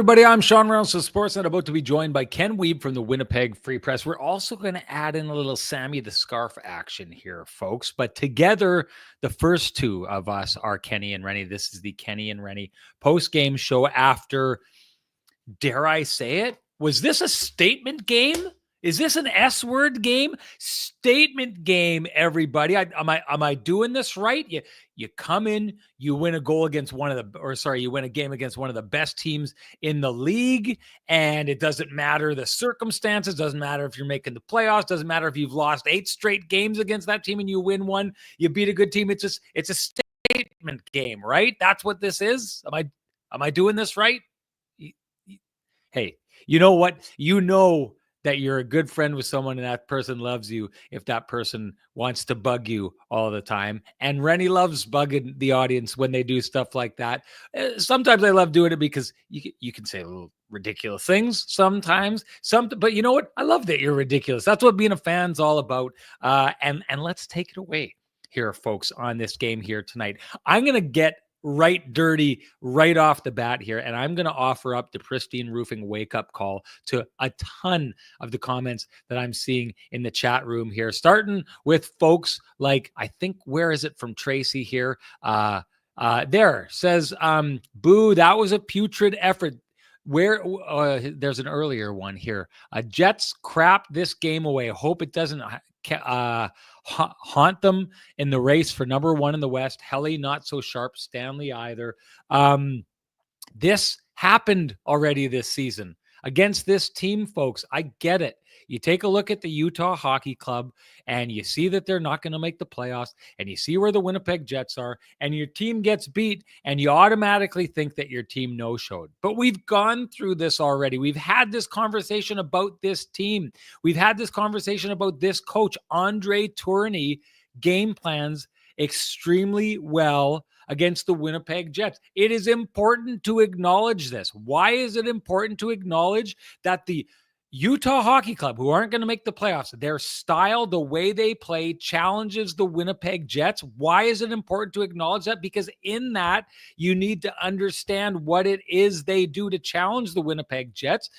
everybody. I'm Sean Reynolds of Sportsnet, about to be joined by Ken Wiebe from the Winnipeg Free Press. We're also going to add in a little Sammy the Scarf action here, folks. But together, the first two of us are Kenny and Renny. This is the Kenny and Renny post-game show after, dare I say it, was this a statement game? Is this an S-word game? Statement game, everybody. Am I doing this right? You come in, you win a goal against you win a game against one of the best teams in the league, and it doesn't matter the circumstances, doesn't matter if you're making the playoffs, doesn't matter if you've lost 8 straight games against that team and you win one, you beat a good team. It's a statement game, right? That's what this is. Am I doing this right? Hey, you know what? You know that you're a good friend with someone and that person loves you if that person wants to bug you all the time. And Renny loves bugging the audience when they do stuff like that. Sometimes I love doing it because you can say little ridiculous things sometimes. But you know what? I love that you're ridiculous. That's what being a fan's all about. And let's take it away here, folks, on this game here tonight. I'm going to get right dirty right off the bat here, and I'm going to offer up the Pristine Roofing wake-up call to a ton of the comments that I'm seeing in the chat room here, starting with folks like, I think, where is it from Tracy here? There says, boo, that was a putrid effort. Where there's an earlier one here. Jets crap this game away. Hope it doesn't haunt them in the race for number 1 in the West. Helly not so sharp. Stanley either. This happened already this season against this team, folks. I get it. You take a look at the Utah Hockey Club and you see that they're not going to make the playoffs, and you see where the Winnipeg Jets are, and your team gets beat, and you automatically think that your team no-showed. But we've gone through this already. We've had this conversation about this team. We've had this conversation about this coach. Andre Tourigny game plans extremely well against the Winnipeg Jets. It is important to acknowledge this. Why is it important to acknowledge that the Utah Hockey Club, who aren't going to make the playoffs, their style, the way they play, challenges the Winnipeg Jets? Why is it important to acknowledge that? Because in that, you need to understand what it is they do to challenge the Winnipeg Jets.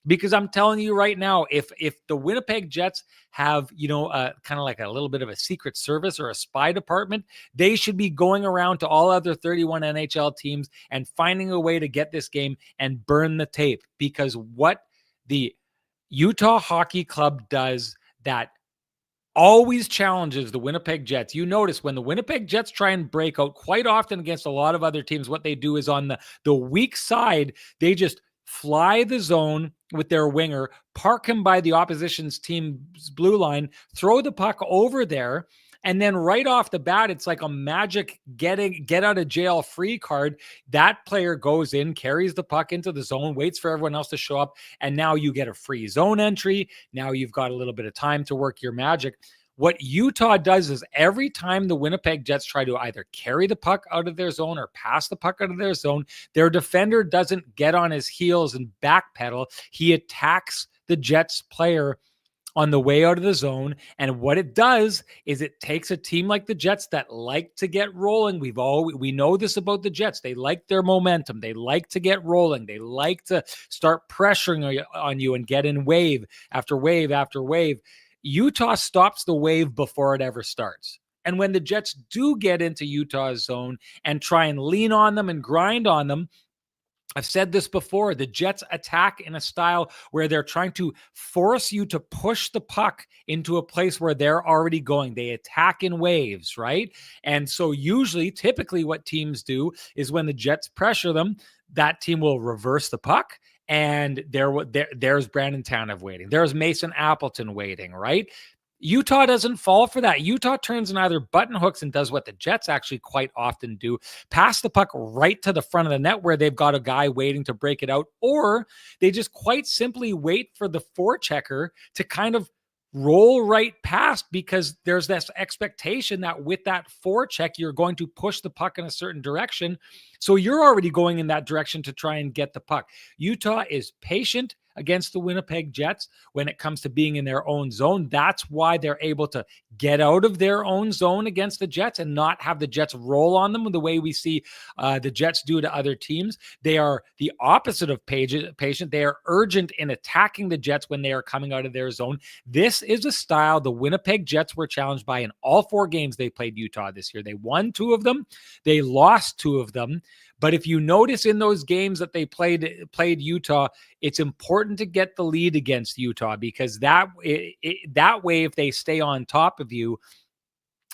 Because I'm telling you right now, if the Winnipeg Jets have, kind of like a little bit of a secret service or a spy department, they should be going around to all other 31 NHL teams and finding a way to get this game and burn the tape. Because what the Utah Hockey Club does that always challenges the Winnipeg Jets. You notice when the Winnipeg Jets try and break out quite often against a lot of other teams, what they do is on the weak side, they just fly the zone with their winger, park him by the opposition's team's blue line, throw the puck over there, and then right off the bat, it's like a magic get out of jail free card. That player goes in, carries the puck into the zone, waits for everyone else to show up, and now you get a free zone entry. Now you've got a little bit of time to work your magic. What Utah does is every time the Winnipeg Jets try to either carry the puck out of their zone or pass the puck out of their zone, their defender doesn't get on his heels and backpedal. He attacks the Jets player on the way out of the zone. And what it does is it takes a team like the Jets that like to get rolling. We know this about the Jets. They like their momentum. They like to get rolling. They like to start pressuring on you and get in wave after wave after wave. Utah stops the wave before it ever starts. And when the Jets do get into Utah's zone and try and lean on them and grind on them, I've said this before, the Jets attack in a style where they're trying to force you to push the puck into a place where they're already going. They attack in waves, right? And so typically what teams do is when the Jets pressure them, that team will reverse the puck. And there's Brandon Tanev waiting. There's Mason Appleton waiting, right? Utah doesn't fall for that. Utah turns and either button hooks and does what the Jets actually quite often do, pass the puck right to the front of the net where they've got a guy waiting to break it out, or they just quite simply wait for the forechecker to kind of roll right past, because there's this expectation that with that forecheck, you're going to push the puck in a certain direction. So you're already going in that direction to try and get the puck. Utah is patient against the Winnipeg Jets when it comes to being in their own zone. That's why they're able to get out of their own zone against the Jets and not have the Jets roll on them the way we see the Jets do to other teams. They are the opposite of patient. They are urgent in attacking the Jets when they are coming out of their zone. This is a style the Winnipeg Jets were challenged by in all 4 games they played Utah this year. They won 2 of them. They lost 2 of them. But if you notice in those games that they played Utah, it's important to get the lead against Utah, because that way, if they stay on top of you,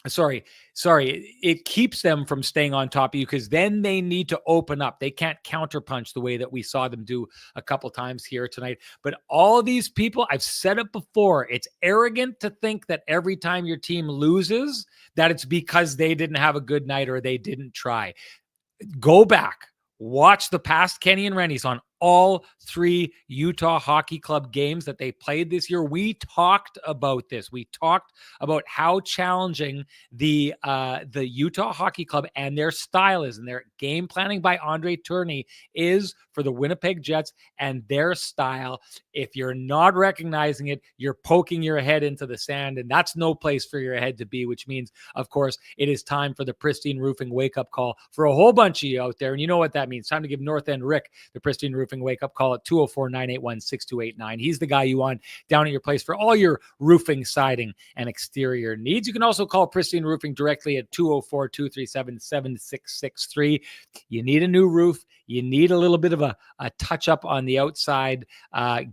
it keeps them from staying on top of you, because then they need to open up. They can't counterpunch the way that we saw them do a couple times here tonight. But all these people, I've said it before, it's arrogant to think that every time your team loses, that it's because they didn't have a good night or they didn't try. Go back, watch the past Kenny and Renny's on all 3 Utah Hockey Club games that they played this year. We talked about this. We talked about how challenging the Utah Hockey Club and their style is, and their game planning by Andre Tourigny is for the Winnipeg Jets and their style. If you're not recognizing it, you're poking your head into the sand, and that's no place for your head to be, which means, of course, it is time for the Pristine Roofing wake-up call for a whole bunch of you out there. And you know what that means. Time to give North End Rick the Pristine Roofing wake-up call at 204-981-6289. He's the guy you want down at your place for all your roofing, siding, and exterior needs. You can also call Pristine Roofing directly at 204-237-7663. You need a new roof. You need a little bit of a touch-up on the outside.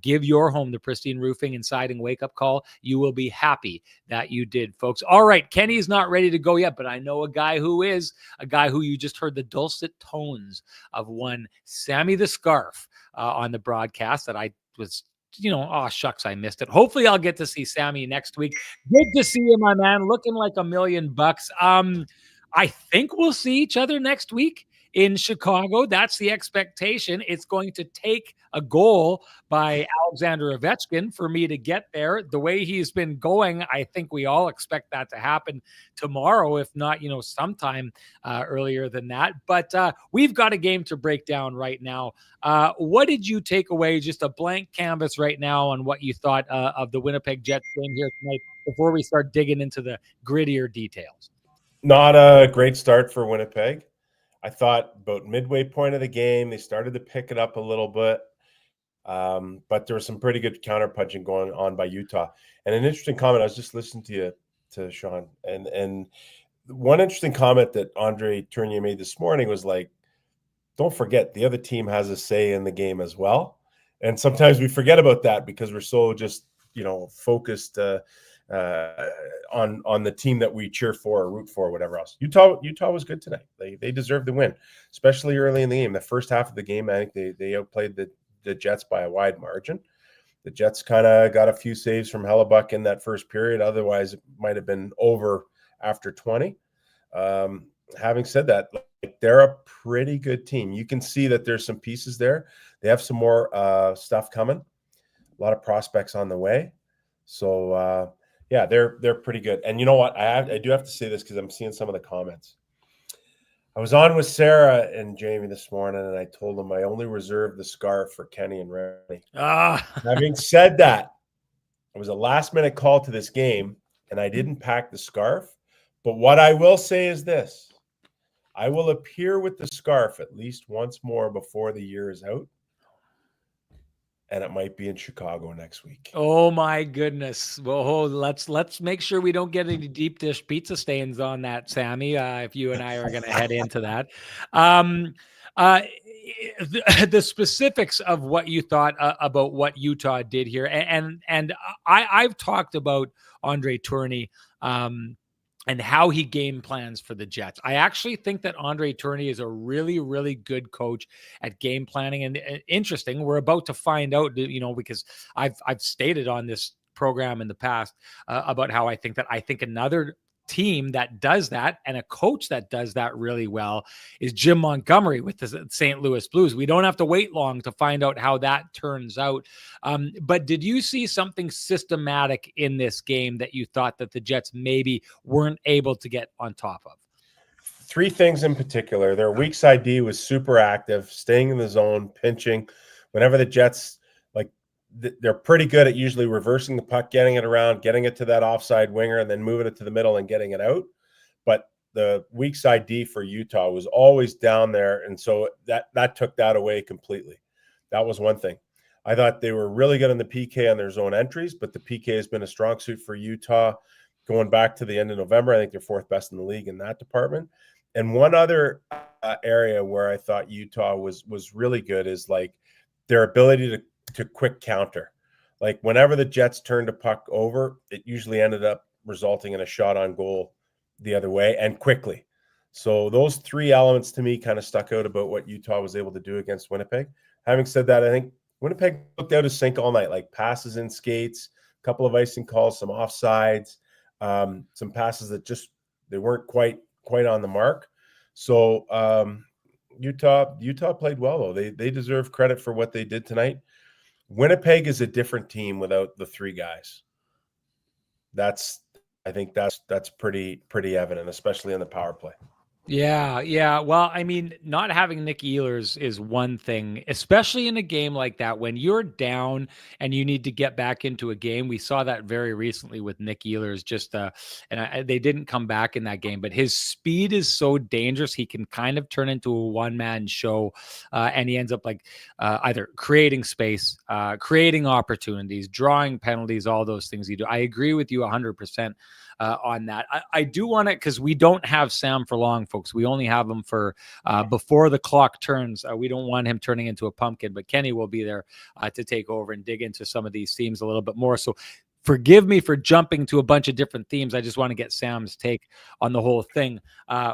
Give your home the Pristine Roofing and Siding wake-up call. You will be happy that you did, folks. All right, Kenny's not ready to go yet, but I know a guy who is, a guy who you just heard the dulcet tones of, one Sammy the Scarf on the broadcast that I was, oh, shucks, I missed it. Hopefully I'll get to see Sammy next week. Good to see you, my man. Looking like $1,000,000. I think we'll see each other next week in Chicago. That's the expectation. It's going to take a goal by Alexander Ovechkin for me to get there. The way he's been going, I think we all expect that to happen tomorrow, if not, sometime earlier than that. But we've got a game to break down right now. What did you take away, just a blank canvas right now, on what you thought of the Winnipeg Jets game here tonight before we start digging into the grittier details? Not a great start for Winnipeg. I thought about midway point of the game, they started to pick it up a little bit. But there was some pretty good counterpunching going on by Utah. And an interesting comment, I was just listening to Sean, and one interesting comment that Andre Tourigny made this morning was like, don't forget the other team has a say in the game as well. And sometimes we forget about that because we're so just, focused on the team that we cheer for or root for or whatever else. Utah was good tonight. They deserved the win, especially early in the game. The first half of the game, I think they outplayed the Jets by a wide margin. The Jets kind of got a few saves from Hellebuck in that first period. Otherwise, it might have been over after 20. Having said that, they're a pretty good team. You can see that there's some pieces there. They have some more stuff coming. A lot of prospects on the way. So, yeah, they're pretty good. And you know what? I do have to say this because I'm seeing some of the comments. I was on with Sarah and Jamie this morning, and I told them I only reserved the scarf for Kenny and Renny. Having said that, it was a last-minute call to this game, and I didn't pack the scarf. But what I will say is this. I will appear with the scarf at least once more before the year is out. And it might be in Chicago next week. Oh my goodness! Well, let's make sure we don't get any deep dish pizza stains on that, Sammy. If you and I are going to head into that, the specifics of what you thought about what Utah did here, and I've talked about Andre Tourigny. And how he game plans for the Jets. I actually think that Andre Tourigny is a really, really good coach at game planning. And interesting, we're about to find out, because I've stated on this program in the past about how I think another team that does that and a coach that does that really well is Jim Montgomery with the St. Louis Blues. We don't have to wait long to find out how that turns out. But did you see something systematic in this game that you thought that the Jets maybe weren't able to get on top of? 3 things in particular. Their weak side D was super active, staying in the zone, pinching. Whenever the Jets they're pretty good at usually reversing the puck, getting it around, getting it to that offside winger, and then moving it to the middle and getting it out. But the weak side D for Utah was always down there, and so that took that away completely. That was one thing. I thought they were really good on the PK on their zone entries, but the PK has been a strong suit for Utah going back to the end of November. I think they're fourth best in the league in that department. And one other area where I thought Utah was really good is like their ability to quick counter. Like whenever the Jets turned a puck over, it usually ended up resulting in a shot on goal the other way and quickly. So those three elements to me kind of stuck out about what Utah was able to do against Winnipeg. Having said that, I think Winnipeg looked out of sync all night, like passes in skates, a couple of icing calls, some offsides, some passes that just they weren't quite on the mark. So Utah played well though. They deserve credit for what they did tonight. Winnipeg is a different team without the three guys. I think that's pretty evident, especially in the power play. Yeah. Well, I mean, not having Nick Ehlers is one thing, especially in a game like that when you're down and you need to get back into a game. We saw that very recently with Nick Ehlers. They didn't come back in that game, but his speed is so dangerous. He can kind of turn into a one-man show, and he ends up like either creating space, creating opportunities, drawing penalties, all those things you do. I agree with you 100%. On that. I do want it because we don't have Sam for long, folks. We only have him for before the clock turns. We don't want him turning into a pumpkin, but Kenny will be there to take over and dig into some of these themes a little bit more. So forgive me for jumping to a bunch of different themes. I just want to get Sam's take on the whole thing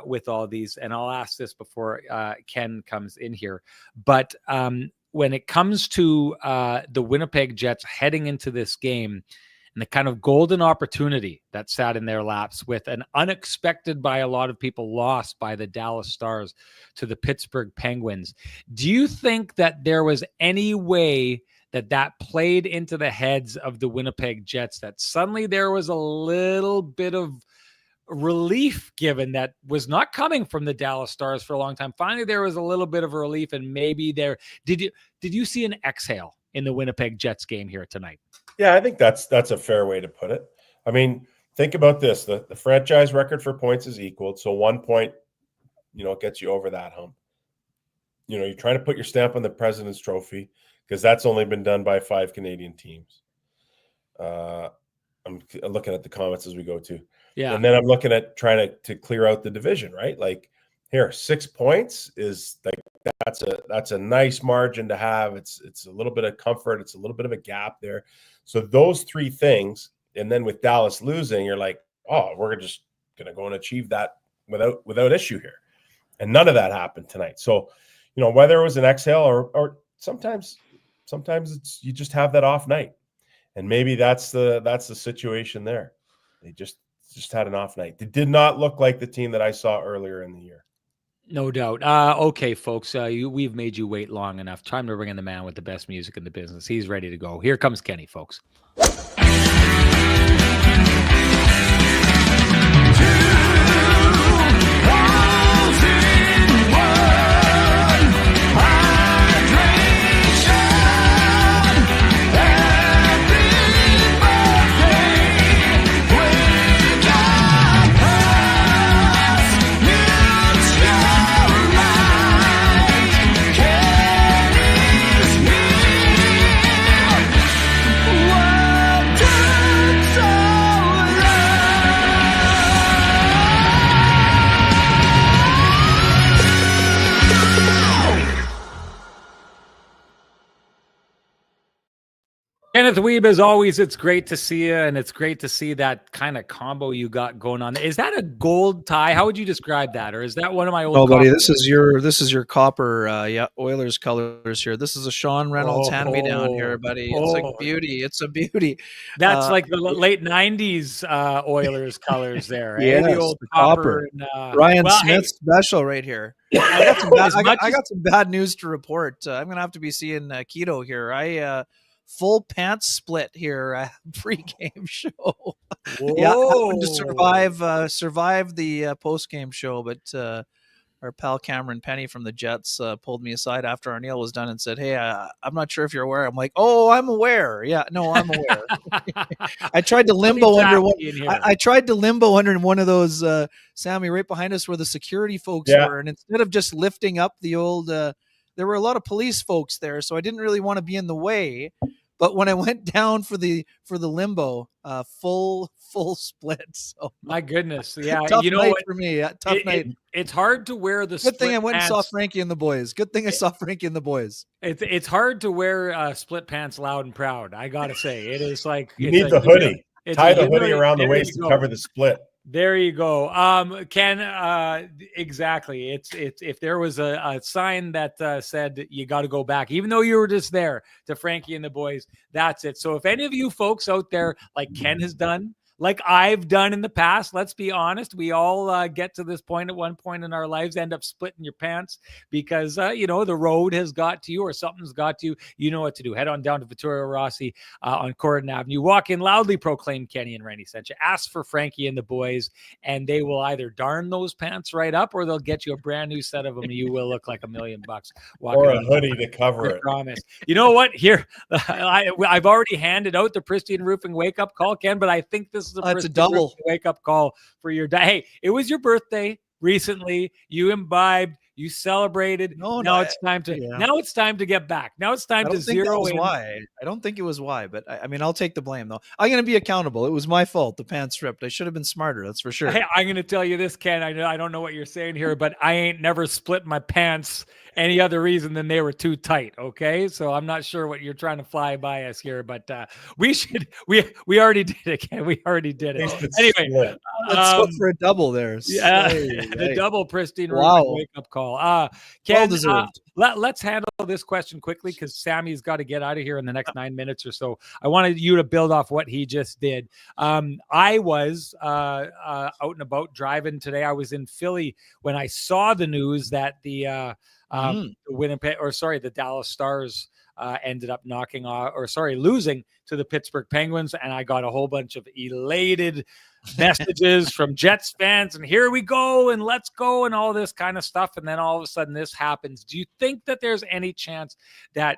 with all these. And I'll ask this before Ken comes in here. But when it comes to the Winnipeg Jets heading into this game, and the kind of golden opportunity that sat in their laps with an unexpected by a lot of people loss by the Dallas Stars to the Pittsburgh Penguins. Do you think that there was any way that played into the heads of the Winnipeg Jets, that suddenly there was a little bit of relief given that was not coming from the Dallas Stars for a long time? Finally, there was a little bit of relief, and maybe there did you see an exhale in the Winnipeg Jets game here tonight? Yeah, I think that's a fair way to put it. I mean, think about this. The franchise record for points is equaled. So 1 point, gets you over that hump. You're trying to put your stamp on the President's Trophy because that's only been done by 5 Canadian teams. I'm looking at the comments as we go too. Yeah. And then I'm looking at trying to clear out the division, right? Like here, 6 points is like, that's a nice margin to have. It's a little bit of comfort. It's a little bit of a gap there. So those three things, and then with Dallas losing, you're like, oh, we're just going to go and achieve that without issue here. And none of that happened tonight. So, whether it was an exhale or sometimes it's you just have that off night, and maybe that's the situation there. They just had an off night. They did not look like the team that I saw earlier in the year. No doubt. Okay, folks, we've made you wait long enough. Time to bring in the man with the best music in the business. He's ready to go. Here comes Kenny, folks. Kenneth Wiebe, as always, it's great to see you, and it's great to see that kind of combo you got going on. Is that a gold tie? How would you describe that? Or is that one of my old Oh, buddy, this is your copper Oilers colors here. This is a Sean Reynolds hand-me-down here, buddy. It's a beauty. It's a beauty. That's like the late 90s Oilers colors there. Yeah, the old copper. And, Ryan Smith special right here. I got some bad news to report. I'm going to have to be seeing Keto here. Full pants split here pre-game show. Yeah, happened to survive the post-game show, but our pal Cameron Penny from the Jets pulled me aside after our meal was done and said, "Hey, I'm not sure if you're aware." I'm like, "Oh, I'm aware. Yeah, no, I'm aware." I tried to limbo under one. I tried to limbo under one of those, Sammy, right behind us where the security folks were, and instead of just lifting up the old, there were a lot of police folks there, so I didn't really want to be in the way. But when I went down for the limbo, full split. So my goodness, yeah, tough night for me. Tough night. It's hard to wear the. Good thing I went and saw Frankie and the boys. Good thing I saw Frankie and the boys. It's hard to wear split pants loud and proud. I gotta say, it is like you need the hoodie. Tie the hoodie around the waist to cover the split. There you go. Ken, exactly. It's if there was a sign that said you got to go back, even though you were just there to Frankie and the boys, that's it. So if any of you folks out there, like Ken has done, like I've done in the past, let's be honest, we all get to this point at one point in our lives, end up splitting your pants because, the road has got to you or something's got to you. You know what to do. Head on down to Vittorio Rossi on Corridon Avenue. Walk in, loudly proclaim Kenny and Renny sent you. Ask for Frankie and the boys, and they will either darn those pants right up or they'll get you a brand new set of them. And you will look like $1 million. Or a hoodie to cover it. I promise. You know what? Here, I've already handed out the Pristine Roofing wake-up call, Ken, but I think this is a double wake-up call for your day. Hey, it was your birthday recently. You imbibed. You celebrated. Now it's time to get back. Now it's time to zero in. I don't think it was why, but I mean, I'll take the blame though. I'm going to be accountable. It was my fault. The pants ripped. I should have been smarter. That's for sure. Hey, I'm going to tell you this, Ken. I don't know what you're saying here, but I ain't never split my pants any other reason than they were too tight. Okay. So I'm not sure what you're trying to fly by us here, but we already did it, Ken. We already did it. Anyway, let's go for a double there. Yeah. The double Pristine wake-up call. Ken, let's handle this question quickly because Sammy's got to get out of here in the next 9 minutes or so. I wanted you to build off what he just did. I was out and about driving today. I was in Philly when I saw the news that the Dallas Stars ended up losing to the Pittsburgh Penguins, and I got a whole bunch of elated messages from Jets fans, and here we go, and let's go, and all this kind of stuff. And then all of a sudden this happens. Do you think that there's any chance that,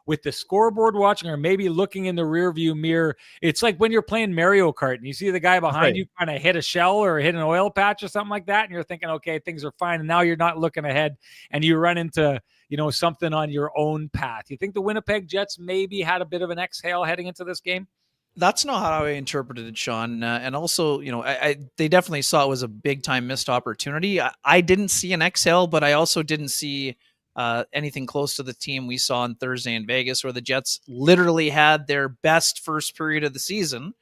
with the scoreboard watching or maybe looking in the rearview mirror, it's like when you're playing Mario Kart and you see the guy behind you kind of hit a shell or hit an oil patch or something like that, and you're thinking, okay, things are fine, and now you're not looking ahead and you run into something on your own path? You think the Winnipeg Jets maybe had a bit of an exhale heading into this game? That's not how I interpreted it, Sean. And also, they definitely saw it was a big time missed opportunity. I didn't see an exhale, but I also didn't see anything close to the team we saw on Thursday in Vegas, where the Jets literally had their best first period of the season.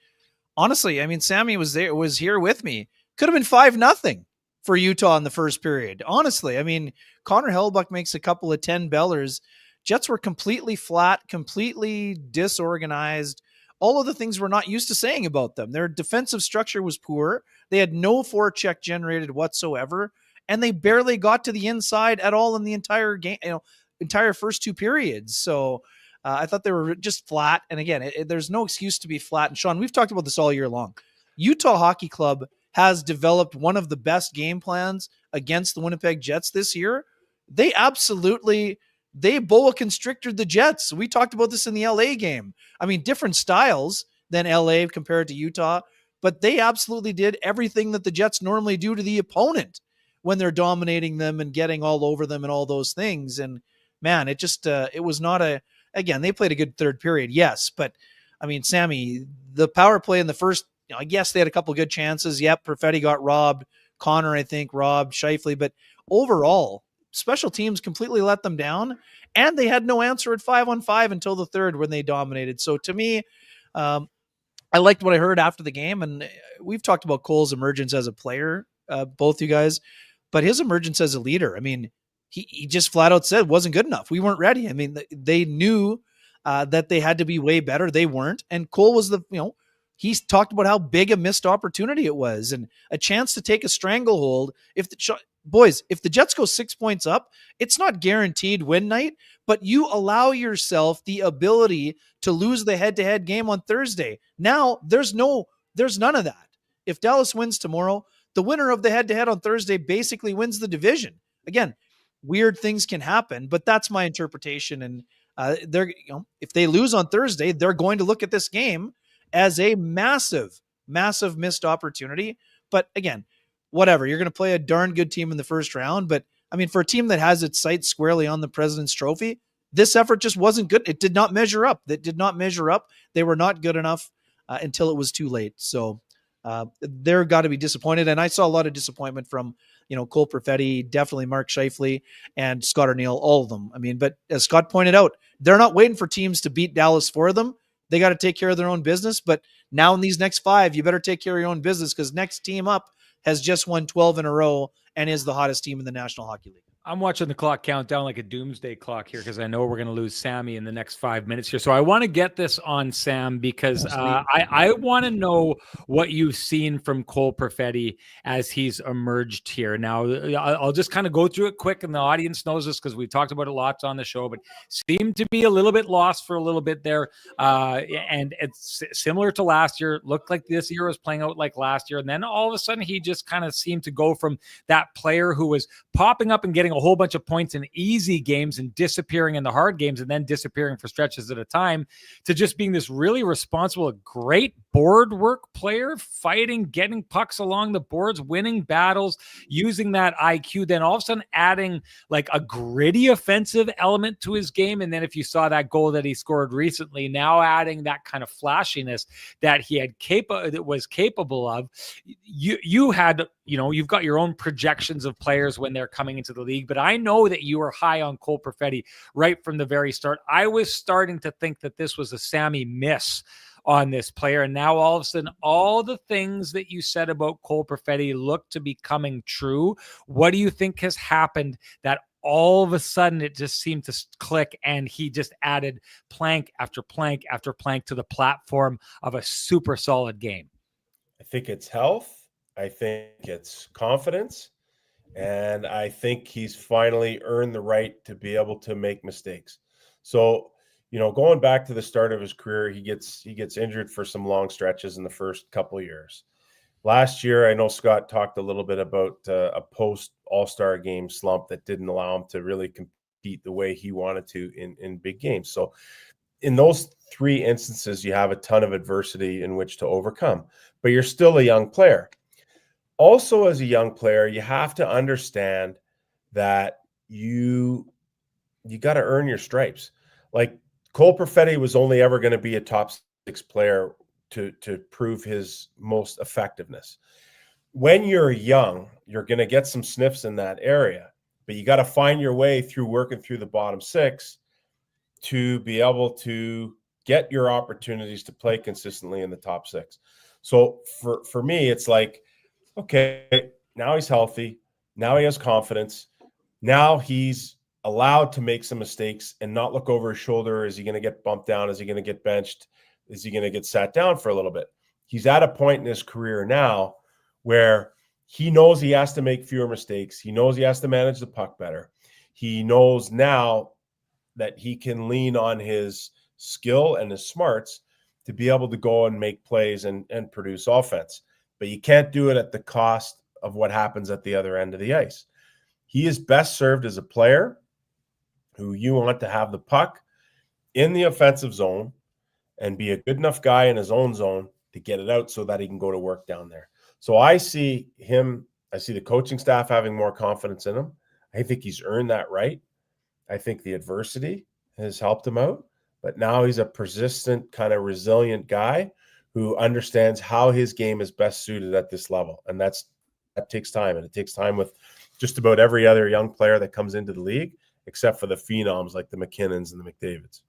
Honestly, I mean, Sammy was here with me. Could have been 5-0 for Utah in the first period. Honestly, I mean, Connor Hellebuyck makes a couple of 10 bellers. Jets were completely flat, completely disorganized. All of the things we're not used to saying about them. Their defensive structure was poor. They had no forecheck generated whatsoever, and they barely got to the inside at all in the entire game, entire first two periods. So I thought they were just flat. And again, there's no excuse to be flat. And Sean, we've talked about this all year long. Utah Hockey Club has developed one of the best game plans against the Winnipeg Jets this year. They boa constricted the Jets. We talked about this in the LA game. I mean, different styles than LA compared to Utah, but they absolutely did everything that the Jets normally do to the opponent when they're dominating them and getting all over them and all those things. And man, it just, it was not again, they played a good third period. Yes. But I mean, Sammy, the power play in the first, I guess they had a couple of good chances. Yep. Perfetti got robbed. Connor, I think, robbed Scheifele, but overall, special teams completely let them down, and they had no answer at 5-on-5 until the third when they dominated. So to me, I liked what I heard after the game, and we've talked about Cole's emergence as a player, both you guys, but his emergence as a leader, I mean, he just flat out said it wasn't good enough. We weren't ready. I mean, they knew that they had to be way better. They weren't, and Cole was he's talked about how big a missed opportunity it was and a chance to take a stranglehold. If the Jets go 6 points up, it's not guaranteed win night, but you allow yourself the ability to lose the head-to-head game on Thursday. Now, there's none of that. If Dallas wins tomorrow, the winner of the head-to-head on Thursday basically wins the division. again, weird things can happen, but that's my interpretation. And they're, if they lose on Thursday, they're going to look at this game as a massive, massive missed opportunity. But again, whatever, you're going to play a darn good team in the first round. But I mean, for a team that has its sights squarely on the President's Trophy, this effort just wasn't good. It did not measure up. They were not good enough until it was too late. So they're got to be disappointed. And I saw a lot of disappointment from, Cole Perfetti, definitely Mark Scheifele, and Scott Arniel, all of them. I mean, but as Scott pointed out, they're not waiting for teams to beat Dallas for them. They got to take care of their own business. But now in these next 5, you better take care of your own business, because next team up has just won 12 in a row and is the hottest team in the National Hockey League. I'm watching the clock count down like a doomsday clock here, because I know we're going to lose Sammy in the next 5 minutes here. So I want to get this on Sam, because I want to know what you've seen from Cole Perfetti as he's emerged here. Now, I'll just kind of go through it quick, and the audience knows this because we've talked about it lots on the show, but seemed to be a little bit lost for a little bit there. And it's similar to last year. Looked like this year was playing out like last year. And then all of a sudden, he just kind of seemed to go from that player who was popping up and getting a whole bunch of points in easy games and disappearing in the hard games and then disappearing for stretches at a time, to just being this really responsible, great board work player, fighting, getting pucks along the boards, winning battles, using that IQ, then all of a sudden adding like a gritty offensive element to his game. And then if you saw that goal that he scored recently, now adding that kind of flashiness that he had was capable of. You had, you've got your own projections of players when they're coming into the league, but I know that you were high on Cole Perfetti right from the very start. I was starting to think that this was a Sammy miss on this player. And now all of a sudden, all the things that you said about Cole Perfetti look to be coming true. What do you think has happened that all of a sudden it just seemed to click, and he just added plank after plank after plank to the platform of a super solid game? I think it's health. I think it's confidence. And I think he's finally earned the right to be able to make mistakes. So, going back to the start of his career, he gets injured for some long stretches in the first couple of years. Last year, I know Scott talked a little bit about a post All-Star game slump that didn't allow him to really compete the way he wanted to in big games. So in those 3 instances, you have a ton of adversity in which to overcome, but you're still a young player. Also, as a young player, you have to understand that you got to earn your stripes. Like Cole Perfetti was only ever going to be a top 6 player to prove his most effectiveness. When you're young, you're going to get some sniffs in that area, but you got to find your way through working through the bottom 6 to be able to get your opportunities to play consistently in the top 6. So for me, it's like, okay, now he's healthy. Now he has confidence. Now he's allowed to make some mistakes and not look over his shoulder. Is he going to get bumped down? Is he going to get benched? Is he going to get sat down for a little bit? He's at a point in his career now where he knows he has to make fewer mistakes. He knows he has to manage the puck better. He knows now that he can lean on his skill and his smarts to be able to go and make plays and produce offense. But you can't do it at the cost of what happens at the other end of the ice. He is best served as a player who you want to have the puck in the offensive zone and be a good enough guy in his own zone to get it out so that he can go to work down there. So I see the coaching staff having more confidence in him. I think he's earned that right. I think the adversity has helped him out, but now he's a persistent, kind of resilient guy who understands how his game is best suited at this level. And that takes time. And it takes time with just about every other young player that comes into the league, except for the phenoms like the McKinnons and the McDavids.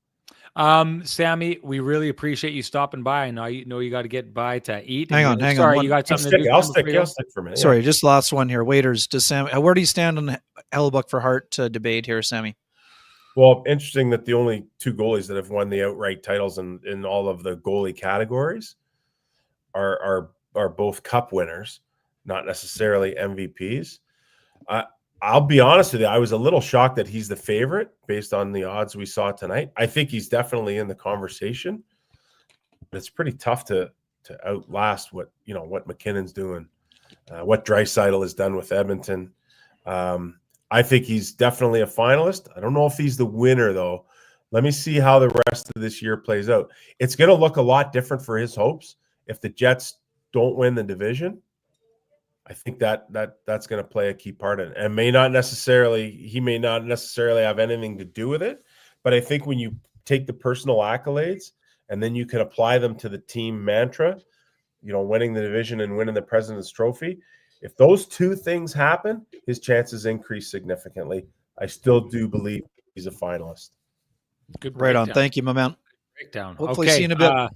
Sammy, we really appreciate you stopping by. I know you got to get by to eat. Hang on. You got something to do. I'll stick for a minute. Sorry, just last one here. Waiters, where do you stand on the Hellebuck for Hart debate here, Sammy? Well, interesting that the only 2 goalies that have won the outright titles in all of the goalie categories are both cup winners, not necessarily MVPs. I'll be honest with you, I was a little shocked that he's the favorite based on the odds we saw tonight. I think he's definitely in the conversation, but it's pretty tough to outlast what McKinnon's doing, what Draisaitl has done with Edmonton. I think he's definitely a finalist. I don't know if he's the winner, though. Let me see how the rest of this year plays out. It's going to look a lot different for his hopes if the Jets don't win the division. I think that's going to play a key part in it. And he may not necessarily have anything to do with it. But I think when you take the personal accolades and then you can apply them to the team mantra, winning the division and winning the President's Trophy, if those two things happen, his chances increase significantly. I still do believe he's a finalist. Good breakdown. Right on. Thank you, my man. Breakdown. Hopefully see you in a bit.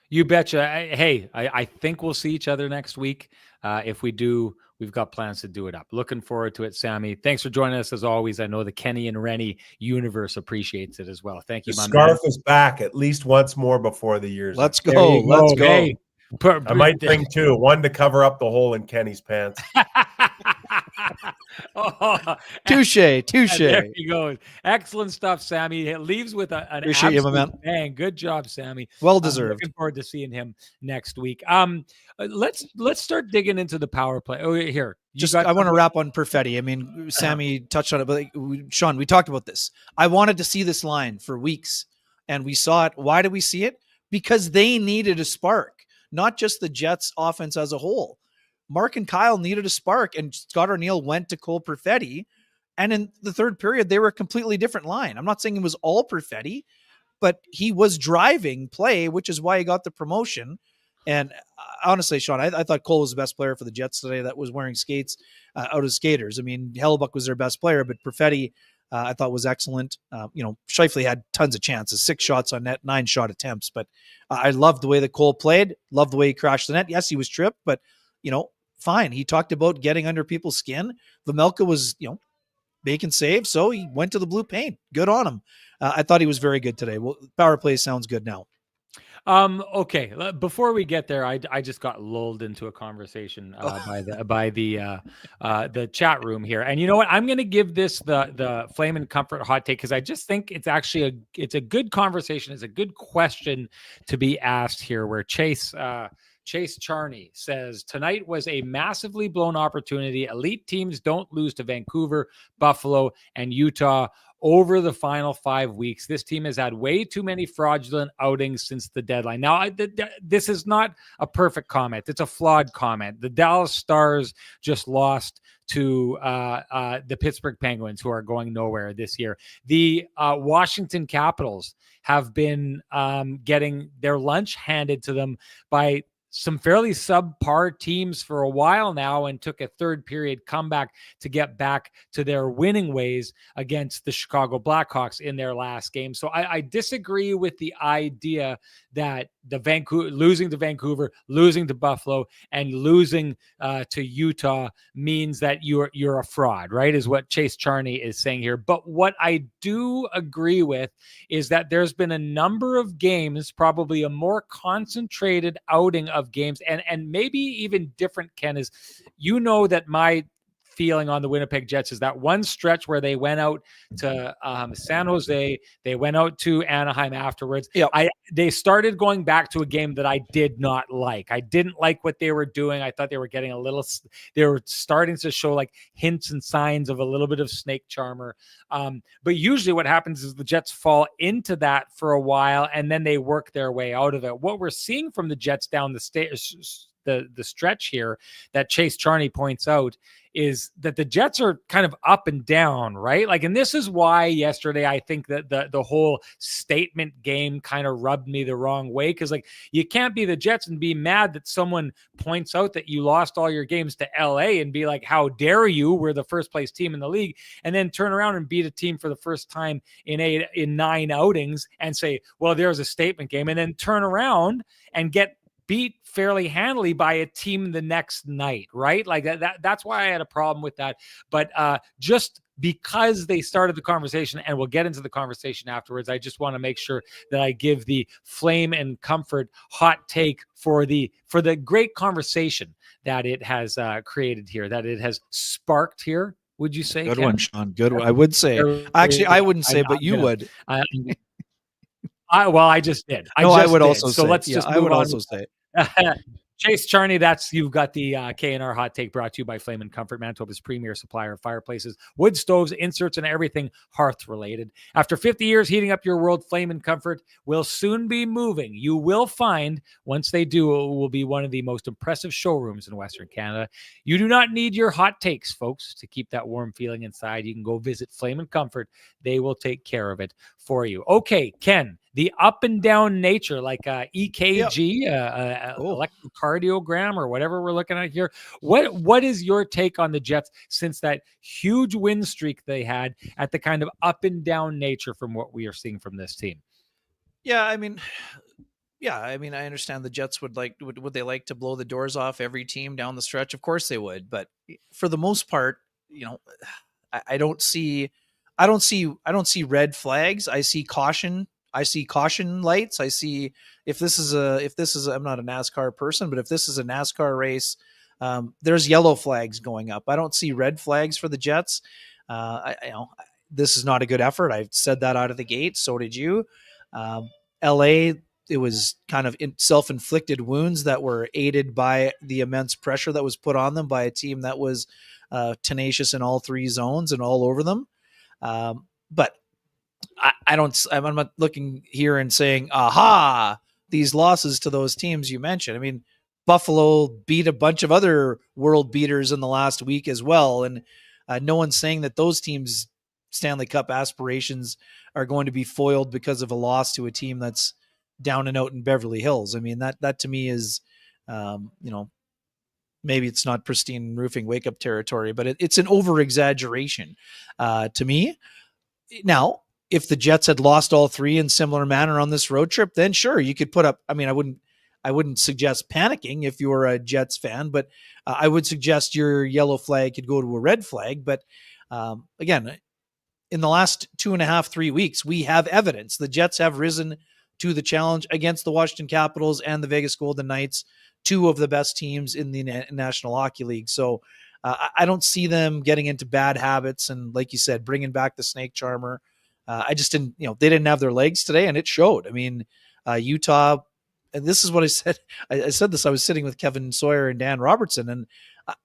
You betcha. Hey, I think we'll see each other next week. If we do, we've got plans to do it up. Looking forward to it, Sammy. Thanks for joining us as always. I know the Kenny and Renny universe appreciates it as well. Thank you, the my scarf man. is back at least once more before the year's. Let's go. Let's go. Hey, I might bring two. One to cover up the hole in Kenny's pants. Touche. There he goes. Excellent stuff, Sammy. It leaves with an Appreciate you, my man. Bang. Good job, Sammy. Well deserved. Looking forward to seeing him next week. Let's start digging into the power play. Oh, here. I want to wrap on Perfetti. I mean, Sammy touched on it, but Sean, we talked about this. I wanted to see this line for weeks, and we saw it. Why did we see it? Because they needed a spark, not just the Jets offense as a whole. Mark and Kyle needed a spark, and Scott Arniel went to Cole Perfetti. And in the third period, they were a completely different line. I'm not saying it was all Perfetti, but he was driving play, which is why he got the promotion. And honestly, Sean, I thought Cole was the best player for the Jets today that was wearing skates out of skaters. I mean, Hellebuck was their best player, but Perfetti I thought was excellent. Scheifele had tons of chances, 6 shots on net, 9 shot attempts. But I loved the way that Cole played, loved the way he crashed the net. Yes, he was tripped, but, fine. He talked about getting under people's skin. Vejmelka was, making saves, so he went to the blue paint. Good on him. I thought he was very good today. Well, power play sounds good now. Okay. Before we get there, I just got lulled into a conversation by the chat room here. And you know what? I'm going to give this the Flame and Comfort hot take because I just think it's actually it's a good conversation. It's a good question to be asked here. Where Chase Charney says, tonight was a massively blown opportunity. Elite teams don't lose to Vancouver, Buffalo, and Utah over the final 5 weeks. This team has had way too many fraudulent outings since the deadline. Now, this is not a perfect comment. It's a flawed comment. The Dallas Stars just lost to the Pittsburgh Penguins, who are going nowhere this year. The Washington Capitals have been getting their lunch handed to them by some fairly subpar teams for a while now, and took a third period comeback to get back to their winning ways against the Chicago Blackhawks in their last game. So I disagree with the idea that losing to Vancouver, losing to Buffalo, and losing to Utah means that you're a fraud, right? Is what Chase Charney is saying here. But what I do agree with is that there's been a number of games, probably a more concentrated outing of games, and maybe even different, Ken, is that my feeling on the Winnipeg Jets is that one stretch where they went out to San Jose, they went out to Anaheim afterwards. Yep. They started going back to a game that I did not like. I didn't like what they were doing. I thought they were getting they were starting to show like hints and signs of a little bit of snake charmer. But usually what happens is the Jets fall into that for a while and then they work their way out of it. What we're seeing from the Jets down the stairs, the stretch here that Chase Charney points out is that the Jets are kind of up and down, right? Like, and this is why yesterday I think that the whole statement game kind of rubbed me the wrong way. Cause like you can't be the Jets and be mad that someone points out that you lost all your games to LA and be like, how dare you? We're the first place team in the league. And then turn around and beat a team for the first time in 9 outings and say, well, there's a statement game, and then turn around and get beat fairly handily by a team the next night, right? Like that's why I had a problem with that. But just because they started the conversation, and we'll get into the conversation afterwards, I just want to make sure that I give the Flame and Comfort hot take for the great conversation that it has created here, that it has sparked here. Would you say? Good Ken? one, Sean. Good one. I would say. Actually, I wouldn't say, but you would. I just did. I would did. also so say. let's just I would on. also say. Chase Charney, you've got the K&R Hot Take brought to you by Flame and Comfort, Manitoba's premier supplier of fireplaces, wood stoves, inserts, and everything hearth-related. After 50 years heating up your world, Flame and Comfort will soon be moving. You will find, once they do, it will be one of the most impressive showrooms in Western Canada. You do not need your hot takes, folks, to keep that warm feeling inside. You can go visit Flame and Comfort. They will take care of it for you. Okay, Ken, the up and down nature, like EKG, electrocardiogram, or whatever we're looking at here. What is your take on the Jets since that huge win streak they had, at the kind of up and down nature from what we are seeing from this team? Yeah, I mean, I understand the Jets would they like to blow the doors off every team down the stretch? Of course they would, but for the most part, I don't see red flags. I see caution. I see caution lights. I see if this is I'm not a NASCAR person, but if this is a NASCAR race, there's yellow flags going up. I don't see red flags for the Jets. This is not a good effort. I've said that out of the gate. So did you. LA, it was kind of self-inflicted wounds that were aided by the immense pressure that was put on them by a team that was tenacious in all three zones and all over them. But I'm not looking here and saying, aha, these losses to those teams you mentioned. I mean, Buffalo beat a bunch of other world beaters in the last week as well. And no one's saying that those teams' Stanley Cup aspirations are going to be foiled because of a loss to a team that's down and out in Beverly Hills. I mean, that to me is, maybe it's not pristine roofing wake up territory, but it's an over exaggeration to me. Now, if the Jets had lost all three in similar manner on this road trip, then sure, you could put up. I mean, I wouldn't suggest panicking if you're a Jets fan, but I would suggest your yellow flag could go to a red flag. But again, in the last 2.5-3 weeks, we have evidence the Jets have risen to the challenge against the Washington Capitals and the Vegas Golden Knights, two of the best teams in the National Hockey League. So I don't see them getting into bad habits. And like you said, bringing back the snake charmer. I just didn't, they didn't have their legs today, and it showed. I mean, Utah, and this is what I said. I said this, I was sitting with Kevin Sawyer and Dan Robertson, and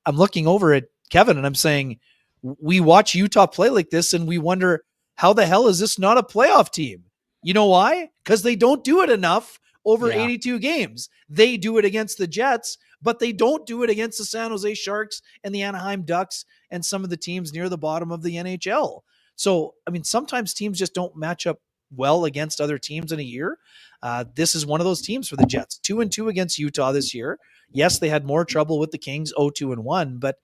I'm looking over at Kevin and I'm saying, we watch Utah play like this and we wonder, how the hell is this not a playoff team? You know why? Because they don't do it enough over 82 games. They do it against the Jets, but they don't do it against the San Jose Sharks and the Anaheim Ducks and some of the teams near the bottom of the NHL. So, I mean, sometimes teams just don't match up well against other teams in a year. This is one of those teams for the Jets. 2-2 against Utah this year. Yes, they had more trouble with the Kings, 0-2-1, but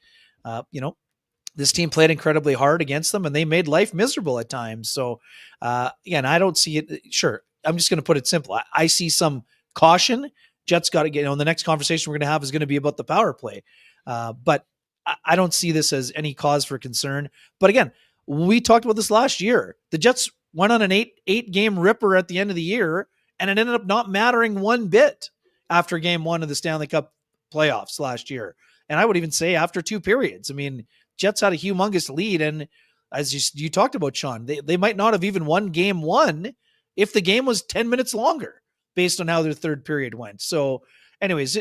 this team played incredibly hard against them, and they made life miserable at times. So, again, I don't see it. Sure, I'm just going to put it simple. I see some caution. Jets got to get, the next conversation we're going to have is going to be about the power play. But I don't see this as any cause for concern. But again, we talked about this last year. The Jets went on an eight game ripper at the end of the year, and it ended up not mattering one bit after game one of the Stanley Cup playoffs last year. And I would even say after two periods. I mean, Jets had a humongous lead, and as you talked about, Sean, they might not have even won game one if the game was 10 minutes longer based on how their third period went. So anyways,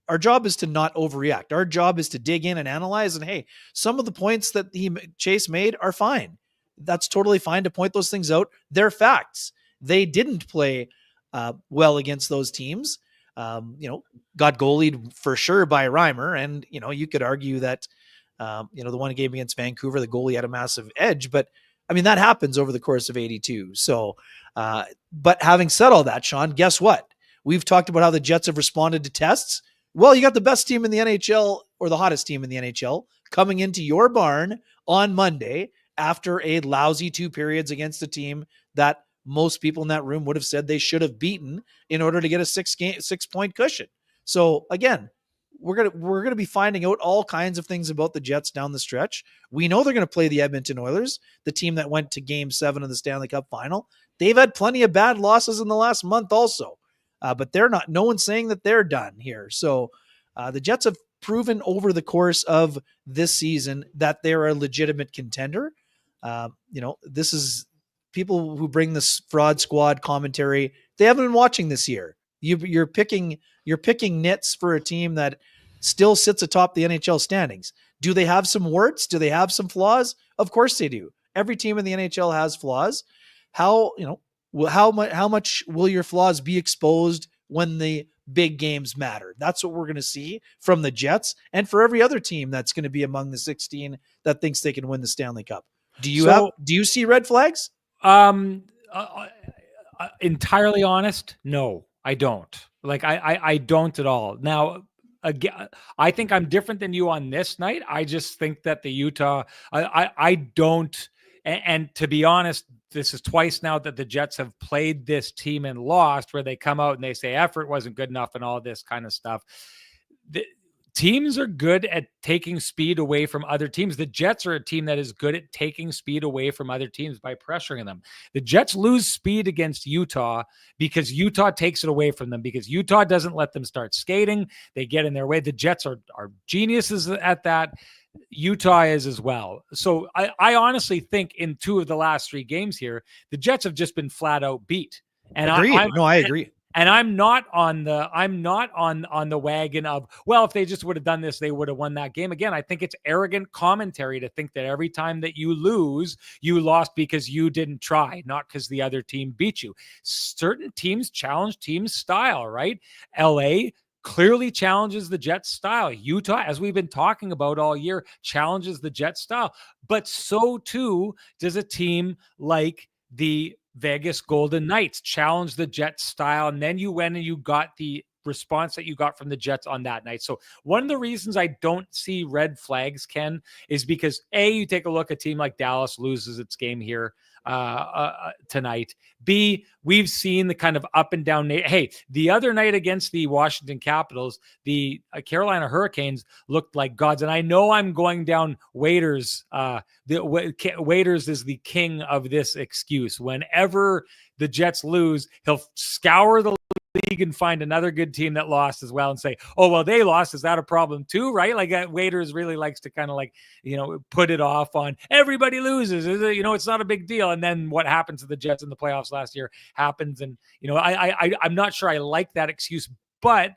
our job is to not overreact. Our job is to dig in and analyze, and hey, some of the points that Chase made are fine. That's totally fine to point those things out. They're facts. They didn't play well against those teams. Got goalied for sure by Reimer. And, you could argue that, the one game against Vancouver, the goalie had a massive edge, but I mean, that happens over the course of 82. So, but having said all that, Sean, guess what? We've talked about how the Jets have responded to tests. Well, you got the best team in the NHL, or the hottest team in the NHL, coming into your barn on Monday after a lousy two periods against a team that most people in that room would have said they should have beaten in order to get a 6-point cushion. So again, we're gonna be finding out all kinds of things about the Jets down the stretch. We know they're going to play the Edmonton Oilers, the team that went to Game 7 of the Stanley Cup Final. They've had plenty of bad losses in the last month also, but they're not. No one's saying that they're done here. So the Jets have proven over the course of this season that they're a legitimate contender. This is people who bring this fraud squad commentary. They haven't been watching this year. You're picking nits for a team that still sits atop the NHL standings. Do they have some warts? Do they have some flaws? Of course they do. Every team in the NHL has flaws. How much will your flaws be exposed when the big games matter? That's what we're going to see from the Jets and for every other team that's going to be among the 16 that thinks they can win the Stanley Cup. Do you see red flags? Entirely honest, no, I don't. Like I don't at all. Now, again, I think I'm different than you on this night. I just think that the Utah, I don't. And to be honest, this is twice now that the Jets have played this team and lost, where they come out and they say effort wasn't good enough and all this kind of stuff. Teams are good at taking speed away from other teams. The Jets are a team that is good at taking speed away from other teams by pressuring them. The Jets lose speed against Utah because Utah takes it away from them, because Utah doesn't let them start skating. They get in their way. The Jets are geniuses at that. Utah is as well. So I honestly think in 2 of the last 3 games here, the Jets have just been flat out beat. And I agree. And I'm not on the wagon of, well, if they just would have done this, they would have won that game. Again, I think it's arrogant commentary to think that every time that you lose, you lost because you didn't try, not because the other team beat you. Certain teams challenge teams' style, right? LA clearly challenges the Jets style. Utah, as we've been talking about all year, challenges the Jets style. But so too does a team like the Vegas Golden Knights challenge the Jets style. And then you went and you got the response that you got from the Jets on that night. So one of the reasons I don't see red flags, Ken, is because you take a look at a team like Dallas loses its game here tonight. B, we've seen the kind of up and down. Hey, the other night against the Washington Capitals, the Carolina Hurricanes looked like gods. And I know I'm going down Waiters. Waiters is the king of this excuse. Whenever the Jets lose, he'll scour the league and find another good team that lost as well and say, oh, well, they lost. Is that a problem too? Right? Like Waiters really likes to kind of like, put it off on everybody loses. It's not a big deal. And then what happens to the Jets in the playoffs last year happens. And, I'm not sure I like that excuse, but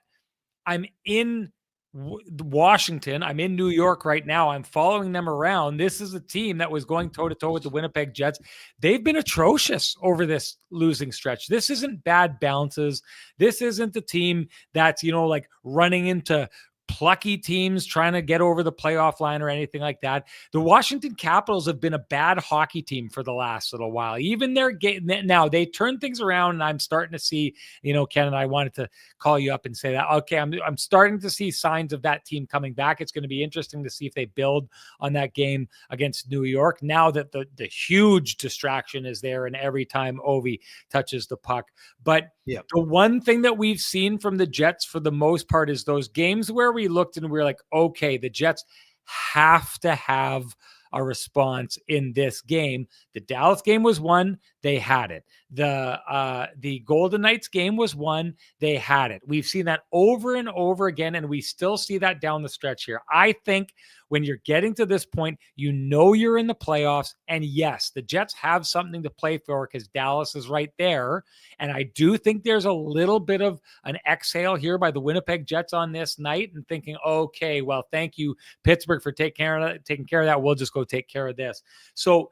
I'm in Washington. I'm in New York right now. I'm following them around. This is a team that was going toe-to-toe with the Winnipeg Jets. They've been atrocious over this losing stretch. This isn't bad bounces. This isn't the team that's, like running into plucky teams trying to get over the playoff line or anything like that. The Washington Capitals have been a bad hockey team for the last little while. Even their game now, they turn things around, and I'm starting to see, Ken, and I wanted to call you up and say that, okay, I'm starting to see signs of that team coming back. It's going to be interesting to see if they build on that game against New York now that the huge distraction is there and every time Ovi touches the puck. But the one thing that we've seen from the Jets for the most part is those games where we looked and we were like, okay, the Jets have to have a response in this game. The Dallas game was won. They had it. The Golden Knights game was won. They had it. We've seen that over and over again, and we still see that down the stretch here. I think when you're getting to this point, you're in the playoffs. And yes, the Jets have something to play for because Dallas is right there. And I do think there's a little bit of an exhale here by the Winnipeg Jets on this night and thinking, okay, well, thank you, Pittsburgh, for taking care of that. We'll just go take care of this. So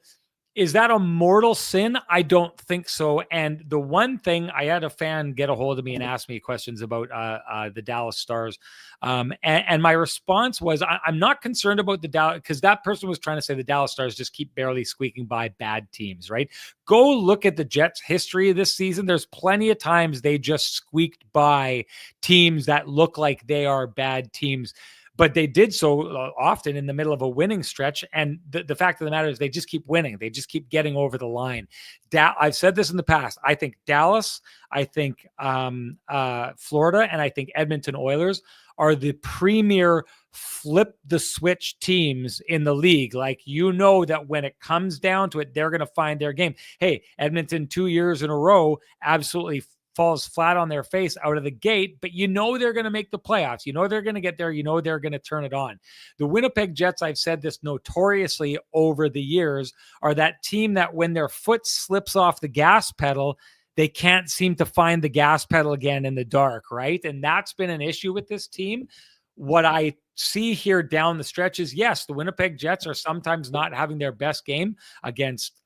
is that a mortal sin? I don't think so. And the one thing, I had a fan get a hold of me and ask me questions about the Dallas Stars. And my response was, I'm not concerned about the Dallas, because that person was trying to say the Dallas Stars just keep barely squeaking by bad teams, right? Go look at the Jets' history of this season. There's plenty of times they just squeaked by teams that look like they are bad teams. But they did so often in the middle of a winning stretch. And the fact of the matter is they just keep winning. They just keep getting over the line. I've said this in the past. I think Dallas, I think Florida, and I think Edmonton Oilers are the premier flip the switch teams in the league. Like, that when it comes down to it, they're going to find their game. Hey, Edmonton 2 years in a row absolutely falls flat on their face out of the gate, but they're going to make the playoffs. They're going to get there. They're going to turn it on. The Winnipeg Jets, I've said this notoriously over the years, are that team that when their foot slips off the gas pedal, they can't seem to find the gas pedal again in the dark, right? And that's been an issue with this team. What I see here down the stretch is, yes, the Winnipeg Jets are sometimes not having their best game against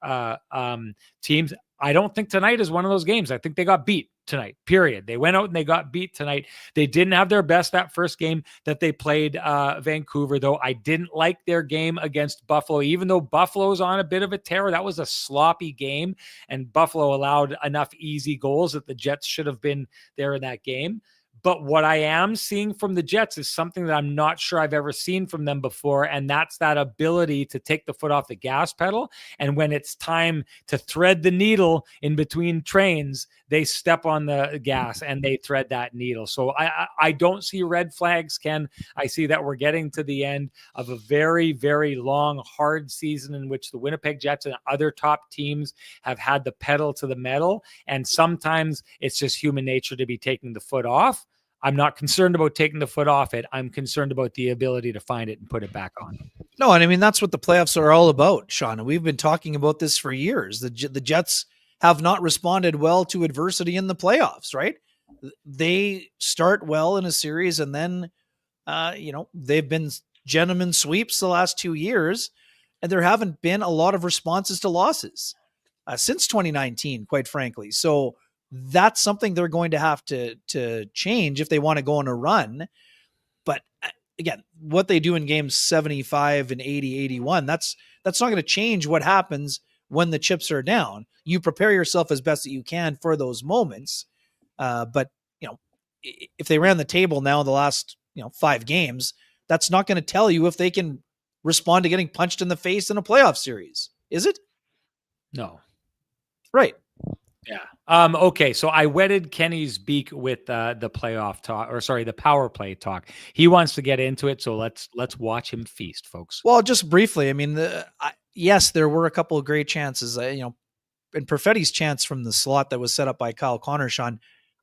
teams. I don't think tonight is one of those games. I think they got beat tonight, period. They went out and they got beat tonight. They didn't have their best that first game that they played Vancouver, though. I didn't like their game against Buffalo, even though Buffalo's on a bit of a tear. That was a sloppy game, and Buffalo allowed enough easy goals that the Jets should have been there in that game. But what I am seeing from the Jets is something that I'm not sure I've ever seen from them before, and that's that ability to take the foot off the gas pedal. And when it's time to thread the needle in between trains, they step on the gas and they thread that needle. So I don't see red flags, Ken. I see that we're getting to the end of a very, very long, hard season in which the Winnipeg Jets and other top teams have had the pedal to the metal. And sometimes it's just human nature to be taking the foot off. I'm not concerned about taking the foot off it. I'm concerned about the ability to find it and put it back on. No, and I mean, that's what the playoffs are all about, Sean. And we've been talking about this for years. The Jets have not responded well to adversity in the playoffs, right? They start well in a series, and then, they've been gentlemen sweeps the last 2 years, and there haven't been a lot of responses to losses since 2019, quite frankly. So that's something they're going to have to change if they want to go on a run. But again, what they do in games 75 and 80, 81, that's not going to change what happens when the chips are down. You prepare yourself as best that you can for those moments. But if they ran the table now in the last 5 games, that's not going to tell you if they can respond to getting punched in the face in a playoff series, is it? No. Right. Yeah. Okay. So I wetted Kenny's beak with the playoff talk, the power play talk. He wants to get into it, so let's watch him feast, folks. Well, just briefly, I mean, yes, there were a couple of great chances. And Perfetti's chance from the slot that was set up by Kyle Connor, Sean.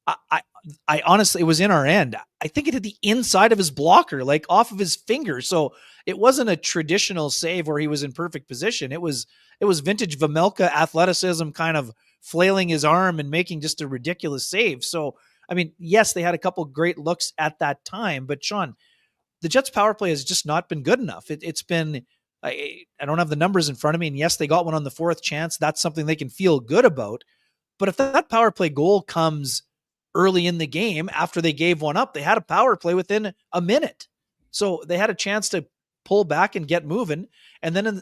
I honestly, it was in our end. I think it hit the inside of his blocker, like off of his finger. So it wasn't a traditional save where he was in perfect position. It was vintage Vejmelka athleticism, kind of flailing his arm and making just a ridiculous save. So, I mean, yes, they had a couple great looks at that time, but Sean, the Jets power play has just not been good enough. It's been, I don't have the numbers in front of me, and yes, they got one on the 4th chance. That's something they can feel good about. But if that power play goal comes early in the game after they gave one up, they had a power play within a minute. So they had a chance to pull back and get moving. And then,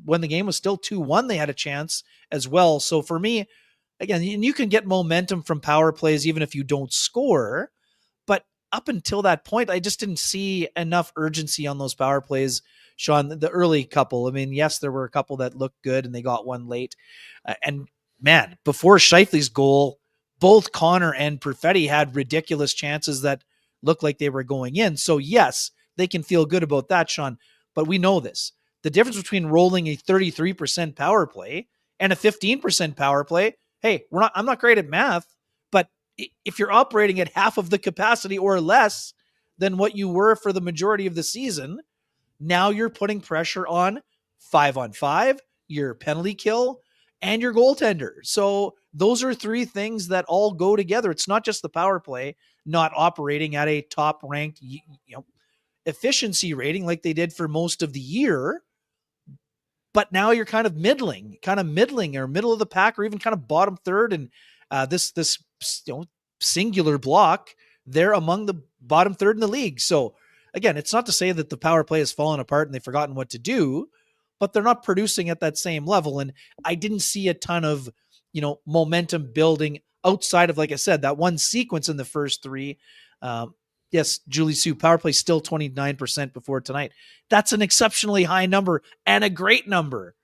when the game was still 2-1, they had a chance as well. So for me, again, you can get momentum from power plays even if you don't score. But up until that point, I just didn't see enough urgency on those power plays, Sean, the early couple. I mean, yes, there were a couple that looked good and they got one late. And man, before Scheifele's goal, both Connor and Perfetti had ridiculous chances that looked like they were going in. So yes, they can feel good about that, Sean. But we know this. The difference between rolling a 33% power play and a 15% power play, hey, I'm not great at math, but if you're operating at half of the capacity or less than what you were for the majority of the season, now you're putting pressure on 5-on-5, your penalty kill, and your goaltender. So those are 3 things that all go together. It's not just the power play not operating at a top ranked, efficiency rating like they did for most of the year, but now you're kind of middling or middle of the pack, or even kind of bottom third. And this singular block, they're among the bottom third in the league. So again, it's not to say that the power play has fallen apart and they've forgotten what to do, but they're not producing at that same level. And I didn't see a ton of, momentum building outside of, like I said, that one sequence in the first 3. Yes, Julie Sue, power play still 29% before tonight. That's an exceptionally high number and a great number.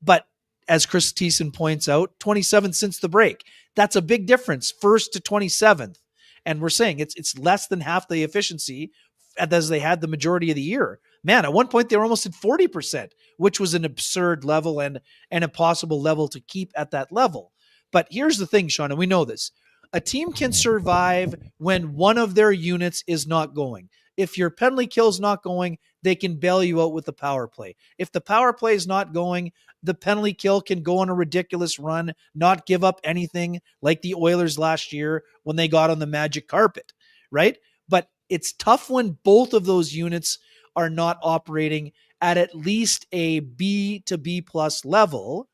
But as Chris Thiessen points out, 27 since the break. That's a big difference, 1st to 27th. And we're saying it's less than half the efficiency as they had the majority of the year. Man, at one point they were almost at 40%, which was an absurd level and an impossible level to keep at that level. But here's the thing, Sean, and we know this. A team can survive when one of their units is not going. If your penalty kill is not going, they can bail you out with the power play. If the power play is not going, the penalty kill can go on a ridiculous run, not give up anything like the Oilers last year when they got on the magic carpet, right? But it's tough when both of those units are not operating at least a B to B plus level,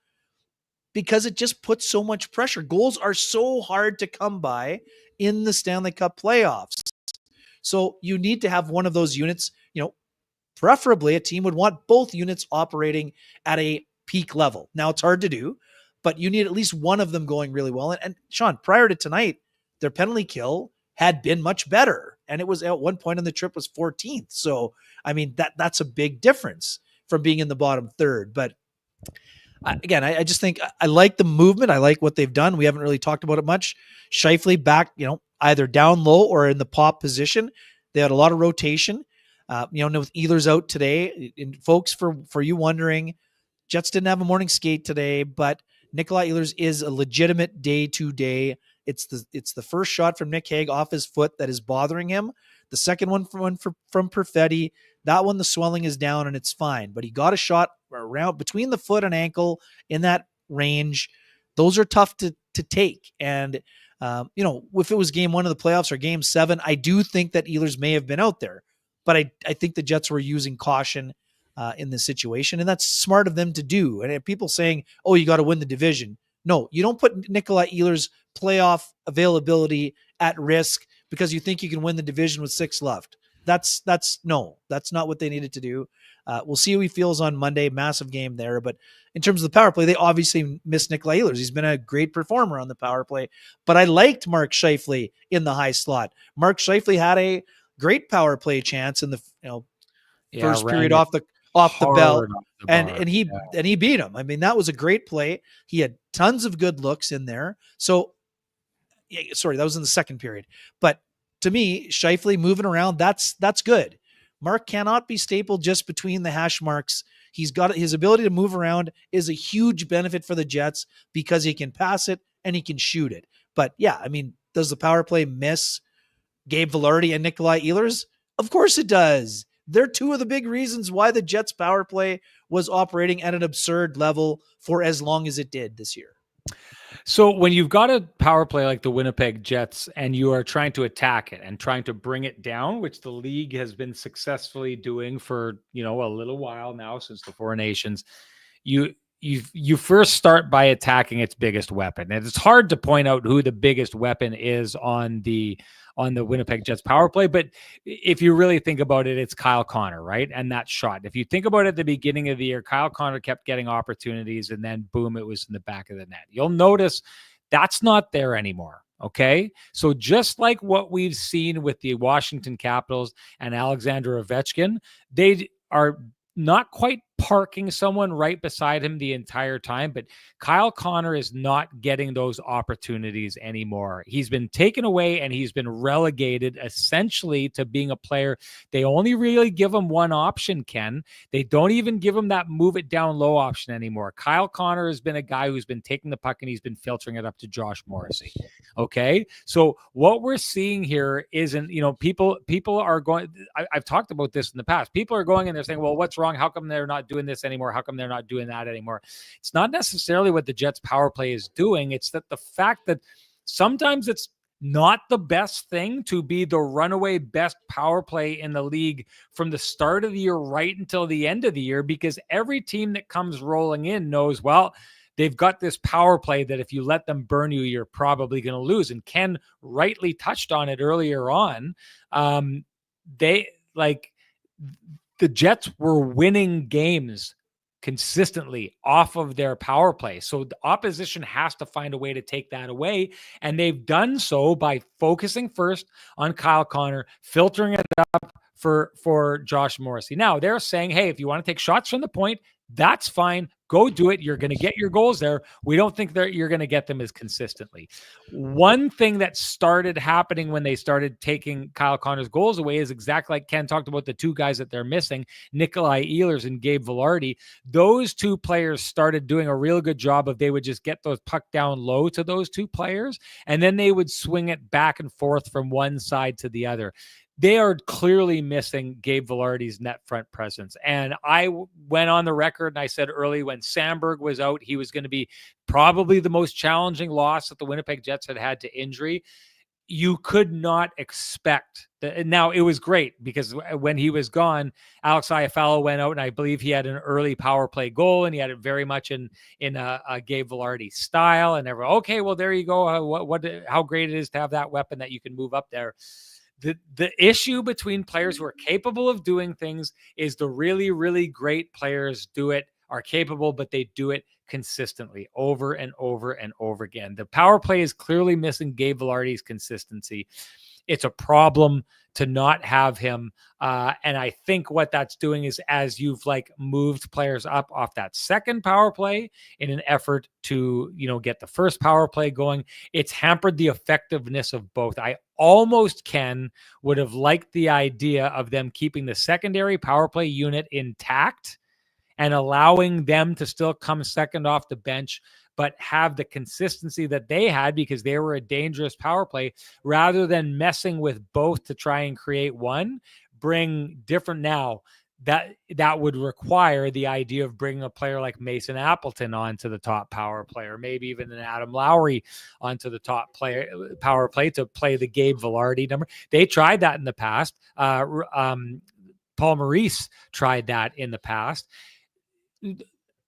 because it just puts so much pressure. Goals are so hard to come by in the Stanley Cup playoffs. So you need to have one of those units, preferably a team would want both units operating at a peak level. Now it's hard to do, but you need at least one of them going really well. And Sean, prior to tonight, their penalty kill had been much better. And it was at one point on the trip was 14th. So, I mean, that's a big difference from being in the bottom third. But again, I just think I like the movement. I like what they've done. We haven't really talked about it much. Scheifele back, either down low or in the pop position. They had a lot of rotation. With Ehlers out today, and folks, for you wondering, Jets didn't have a morning skate today, but Nikolai Ehlers is a legitimate day-to-day. It's the first shot from Nick Hague off his foot that is bothering him. The second one from Perfetti, that one the swelling is down and it's fine. But he got a shot around between the foot and ankle in that range. Those are tough to take. And if it was game 1 of the playoffs or game 7, I do think that Ehlers may have been out there. But I think the Jets were using caution in this situation, and that's smart of them to do. And people saying, "Oh, you got to win the division." No, you don't put Nikolai Ehlers' playoff availability at risk because you think you can win the division with 6 left. That's not what they needed to do. We'll see how he feels on Monday. Massive game there, but in terms of the power play, they obviously missed Nikolai Ehlers. He's been a great performer on the power play, but I liked Mark Scheifele in the high slot. Mark Scheifele had a great power play chance in the first period off the belt, and he beat him. I mean, that was a great play. He had tons of good looks in there. So, sorry, that was in the second period. But to me, Scheifele moving around, that's good. Mark cannot be stapled just between the hash marks. He's got his ability to move around is a huge benefit for the Jets because he can pass it and he can shoot it. But yeah, I mean, does the power play miss Gabe Vilardi and Nikolai Ehlers? Of course it does. They're two of the big reasons why the Jets power play was operating at an absurd level for as long as it did this year. So when you've got a power play like the Winnipeg Jets and you are trying to attack it and trying to bring it down, which the league has been successfully doing for, a little while now since the Four Nations, you first start by attacking its biggest weapon. And it's hard to point out who the biggest weapon is on the Winnipeg Jets power play. But if you really think about it, it's Kyle Connor, right? And that shot. If you think about it at the beginning of the year, Kyle Connor kept getting opportunities and then boom, it was in the back of the net. You'll notice that's not there anymore. Okay. So just like what we've seen with the Washington Capitals and Alexander Ovechkin, they are not quite parking someone right beside him the entire time, but Kyle Connor is not getting those opportunities anymore. He's been taken away and he's been relegated essentially to being a player. They only really give him one option, Ken. They don't even give him that move it down low option anymore. Kyle Connor has been a guy who's been taking the puck and he's been filtering it up to Josh Morrissey. Okay. So what we're seeing here isn't, people are going, I've talked about this in the past. People are going and they're saying, well, what's wrong? How come they're not doing this anymore? How come they're not doing that anymore? It's not necessarily what the Jets power play is doing. It's that the fact that sometimes it's not the best thing to be the runaway best power play in the league from the start of the year right until the end of the year, because every team that comes rolling in knows, well, they've got this power play that if you let them burn you, you're probably going to lose. And Ken rightly touched on it earlier on. The Jets were winning games consistently off of their power play. So the opposition has to find a way to take that away. And they've done so by focusing first on Kyle Connor, filtering it up for Josh Morrissey. Now they're saying, hey, if you want to take shots from the point, that's fine. Go do it. You're going to get your goals there. We don't think that you're going to get them as consistently. One thing that started happening when they started taking Kyle Connor's goals away is exactly like Ken talked about the two guys that they're missing, Nikolai Ehlers and Gabe Vilardi. Those two players started doing a real good job of they would just get those puck down low to those two players, and then they would swing it back and forth from one side to the other. they are clearly missing Gabe Vilardi's net front presence. And I went on the record and I said early when Sandberg was out, he was going to be probably the most challenging loss that the Winnipeg Jets had to injury. You could not expect that. Now it was great because when he was gone, Alex Iafallo went out and I believe he had an early power play goal and he had it very much in a Gabe Vilardi style. And everyone, okay, well, there you go. How great it is to have that weapon that you can move up there. The issue between players who are capable of doing things is the really, really great players are capable, but they do it consistently over and over and over again. The power play is clearly missing Gabe Vilardi's consistency. It's a problem to not have him. And I think what that's doing is as you've moved players up off that second power play in an effort to, get the first power play going, it's hampered the effectiveness of both. I almost would have liked the idea of them keeping the secondary power play unit intact and allowing them to still come second off the bench, but have the consistency that they had because they were a dangerous power play rather than messing with both to try and create one, bring different now. That would require the idea of bringing a player like Mason Appleton onto the top power play, or maybe even an Adam Lowry onto the top power play to play the Gabe Vilardi number. They tried that in the past. Paul Maurice tried that in the past.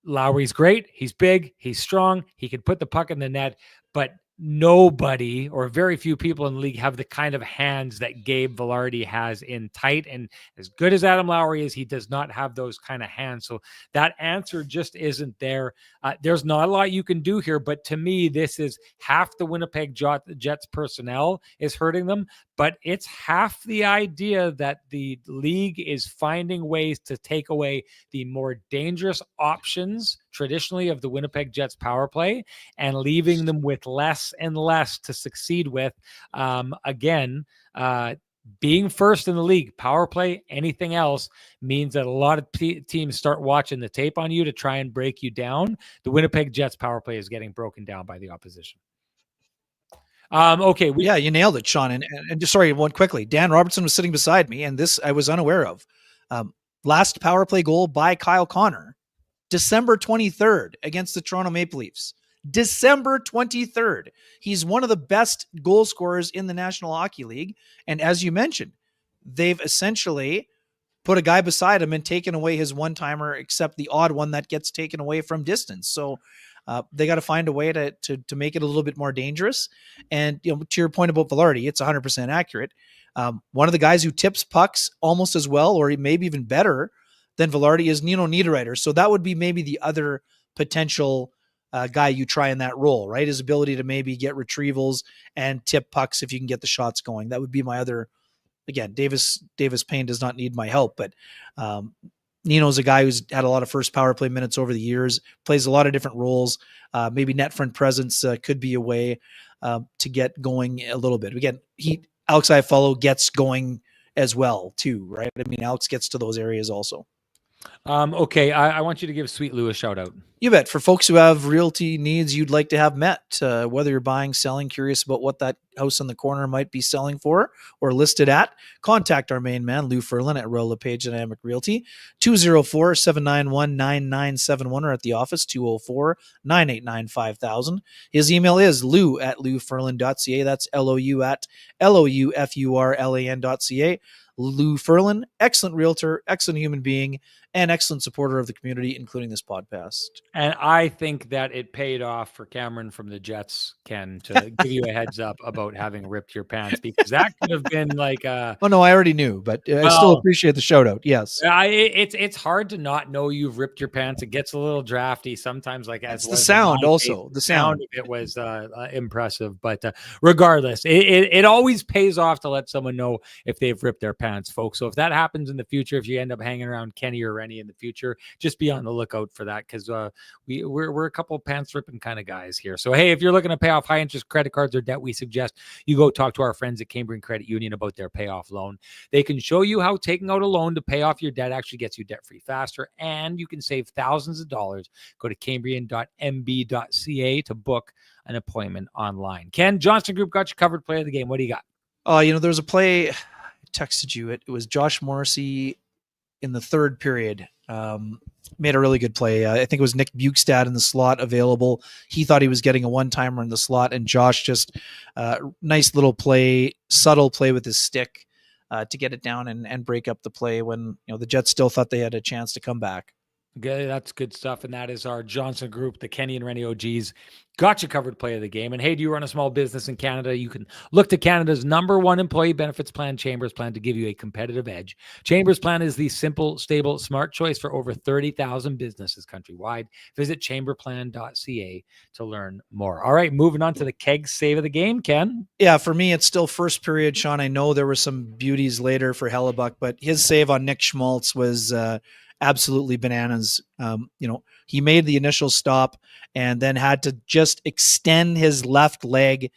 Lowry's great. He's big. He's strong. He can put the puck in the net, but nobody or very few people in the league have the kind of hands that Gabe Vilardi has in tight. And as good as Adam Lowry is, he does not have those kind of hands. So that answer just isn't there. There's not a lot you can do here, but to me, this is half the Winnipeg Jets personnel is hurting them, but it's half the idea that the league is finding ways to take away the more dangerous options traditionally of the Winnipeg Jets power play and leaving them with less and less to succeed with. Being first in the league, power play, anything else means that a lot of teams start watching the tape on you to try and break you down. The Winnipeg Jets power play is getting broken down by the opposition. Okay. Yeah, you nailed it, Sean. And just sorry, one quickly. Dan Robertson was sitting beside me, and this I was unaware of. Last power play goal by Kyle Connor, December 23rd against the Toronto Maple Leafs. December 23rd. He's one of the best goal scorers in the National Hockey League. And as you mentioned, they've essentially put a guy beside him and taken away his one-timer, except the odd one that gets taken away from distance. So they got to find a way to make it a little bit more dangerous. And to your point about Vilardi, it's 100% accurate. One of the guys who tips pucks almost as well, or maybe even better than Vilardi is Nino Niederreiter. So that would be maybe the other potential guy you try in that role, right? His ability to maybe get retrievals and tip pucks if you can get the shots going. That would be my other. Again, Davis Payne does not need my help, but Nino's a guy who's had a lot of first power play minutes over the years, plays a lot of different roles. Maybe net front presence could be a way to get going a little bit. Again, Alex Iafallo gets going as well too, right? I mean, Alex gets to those areas also. Okay, I want you to give Sweet Lou a shout out. You bet. For folks who have realty needs you'd like to have met, whether you're buying, selling, curious about what that house on the corner might be selling for or listed at, contact our main man, Lou Ferlin at Royal LePage Dynamic Realty, 204-791-9971, or at the office, 204-989-5000. His email is lou@louferlin.ca. That's LOU at LOUFURLAN.ca. Lou Ferlin, excellent realtor, excellent human being, and excellent supporter of the community, including this podcast. And I think that it paid off for Cameron from the Jets, Ken, to give you a heads up about having ripped your pants, because that could have been like a... Oh, no, I already knew, but I still appreciate the shout out. Yes. It's hard to not know you've ripped your pants. It gets a little drafty sometimes, like as the sound also. The sound of it was impressive, but regardless, it always pays off to let someone know if they've ripped their pants, folks. So if that happens in the future, if you end up hanging around Kenny or Renny in the future, just be on the lookout for that, because we're a couple of pants ripping kind of guys here. So hey, if you're looking to pay off high interest credit cards or debt, we suggest you go talk to our friends at Cambrian Credit Union about their payoff loan. They can show you how taking out a loan to pay off your debt actually gets you debt free faster, and you can save thousands of dollars. Go to cambrian.mb.ca to book an appointment online. Ken, Johnston Group got you covered. Play of the game. What do you got? There's a play texted you it. It was Josh Morrissey in the third period. Made a really good play. I think it was Nick Bukestad in the slot available. He thought he was getting a one-timer in the slot, and Josh just nice little play, subtle play with his stick to get it down and break up the play when the Jets still thought they had a chance to come back. Okay, that's good stuff. And that is our Johnson Group, the Kenny and Renny OGs. Got you covered play of the game. And hey, do you run a small business in Canada? You can look to Canada's #1 employee benefits plan, Chambers Plan, to give you a competitive edge. Chambers Plan is the simple, stable, smart choice for over 30,000 businesses countrywide. Visit chamberplan.ca to learn more. All right, moving on to the keg save of the game, Ken. Yeah, for me, it's still first period, Sean. I know there were some beauties later for Hellebuck, but his save on Nick Schmaltz was absolutely bananas. He made the initial stop and then had to just extend his left leg.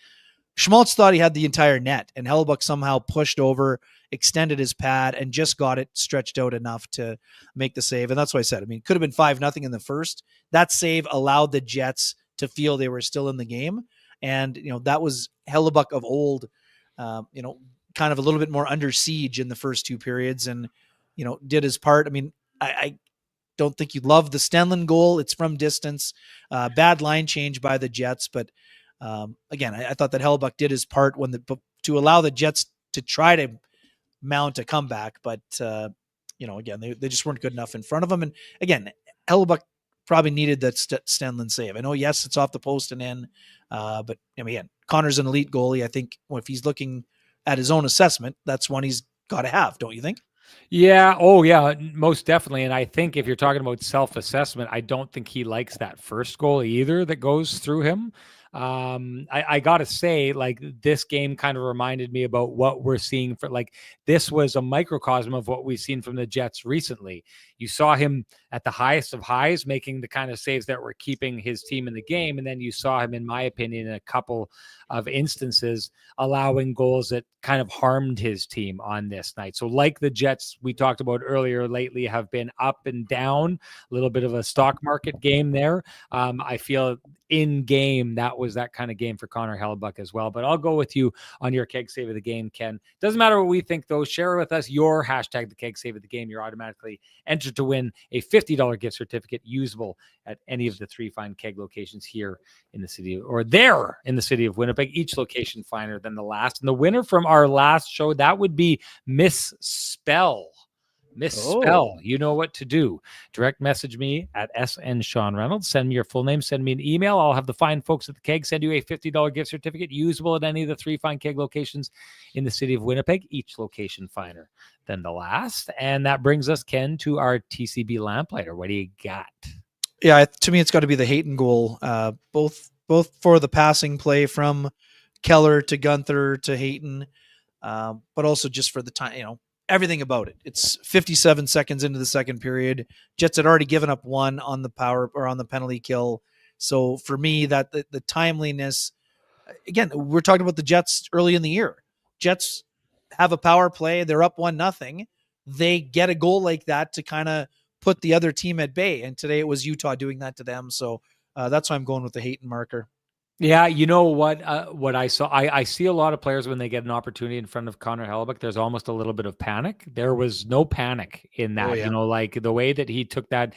Schmaltz thought he had the entire net, and Hellebuck somehow pushed over, extended his pad, and just got it stretched out enough to make the save. And that's what I said. I mean, it could have been 5-0 in the first. That save allowed the Jets to feel they were still in the game. And, that was Hellebuck of old, kind of a little bit more under siege in the first two periods and, did his part. I mean, I don't think you love the Stenlund goal. It's from distance. Bad line change by the Jets. But again, I thought that Hellebuck did his part to allow the Jets to try to mount a comeback. But, again, they just weren't good enough in front of him. And again, Hellebuck probably needed that Stenlund save. I know, yes, it's off the post and in. But again, Connor's an elite goalie. I think if he's looking at his own assessment, that's one he's got to have, don't you think? Yeah. Oh, yeah, most definitely. And I think if you're talking about self-assessment, I don't think he likes that first goal either that goes through him. I got to say, this game kind of reminded me about what we're seeing this was a microcosm of what we've seen from the Jets recently. You saw him at the highest of highs, making the kind of saves that were keeping his team in the game. And then you saw him, in my opinion, in a couple of instances, allowing goals that kind of harmed his team on this night. So like the Jets we talked about earlier lately have been up and down, a little bit of a stock market game there. I feel in game, that was that kind of game for Connor Hellebuck as well. But I'll go with you on your keg save of the game, Ken. Doesn't matter what we think, though. Share with us your hashtag, the keg save of the game. You're automatically entered to win a $50 gift certificate usable at any of the 3 fine keg locations here in the city, or there in the city of Winnipeg, each location finer than the last. And the winner from our last show, that would be Miss Spell. You know what to do. Direct message me at SN Sean Reynolds. Send me your full name. Send me an email. I'll have the fine folks at the keg send you a $50 gift certificate usable at any of the 3 fine keg locations in the city of Winnipeg, each location finer than the last. And that brings us, Ken, to our TCB lamplighter. What do you got? Yeah, to me, it's got to be the Hayton goal. Both for the passing play from Keller to Gunther to Hayton, but also just for the time, everything about it. It's 57 seconds into the second period. Jets had already given up one on the power or on the penalty kill. So for me, that the timeliness, again, we're talking about the Jets early in the year. Jets have a power play. They're up 1-0. They get a goal like that to kind of put the other team at bay. And today it was Utah doing that to them. So that's why I'm going with the Hayton marker. Yeah, you know what I saw? I see a lot of players when they get an opportunity in front of Connor Hellebuck, there's almost a little bit of panic. There was no panic in that. The way that he took that.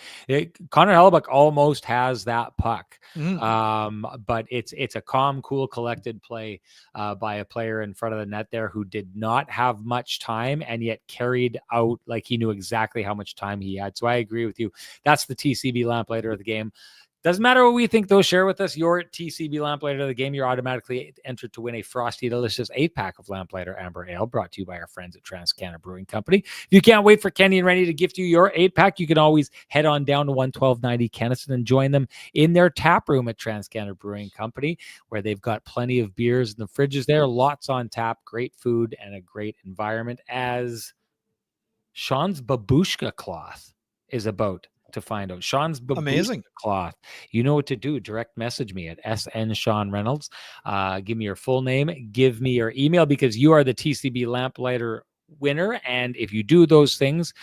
Connor Hellebuck almost has that puck, but it's a calm, cool, collected play by a player in front of the net there who did not have much time and yet carried out like he knew exactly how much time he had. So I agree with you. That's the TCB lamplighter of the game. Doesn't matter what we think, though. Share with us your TCB Lamplighter of the game. You're automatically entered to win a frosty, delicious 8-pack of Lamplighter Amber Ale brought to you by our friends at TransCanada Brewing Company. If you can't wait for Kenny and Renny to gift you your 8-pack, you can always head on down to 11290 Kenniston and join them in their tap room at TransCanada Brewing Company, where they've got plenty of beers in the fridges there, lots on tap, great food, and a great environment, as Sean's babushka cloth is about to find out. Sean's amazing cloth. You know what to do. Direct message me at SN Sean Reynolds. Give me your full name. Give me your email, because you are the TCB Lamplighter winner. And if you do those things,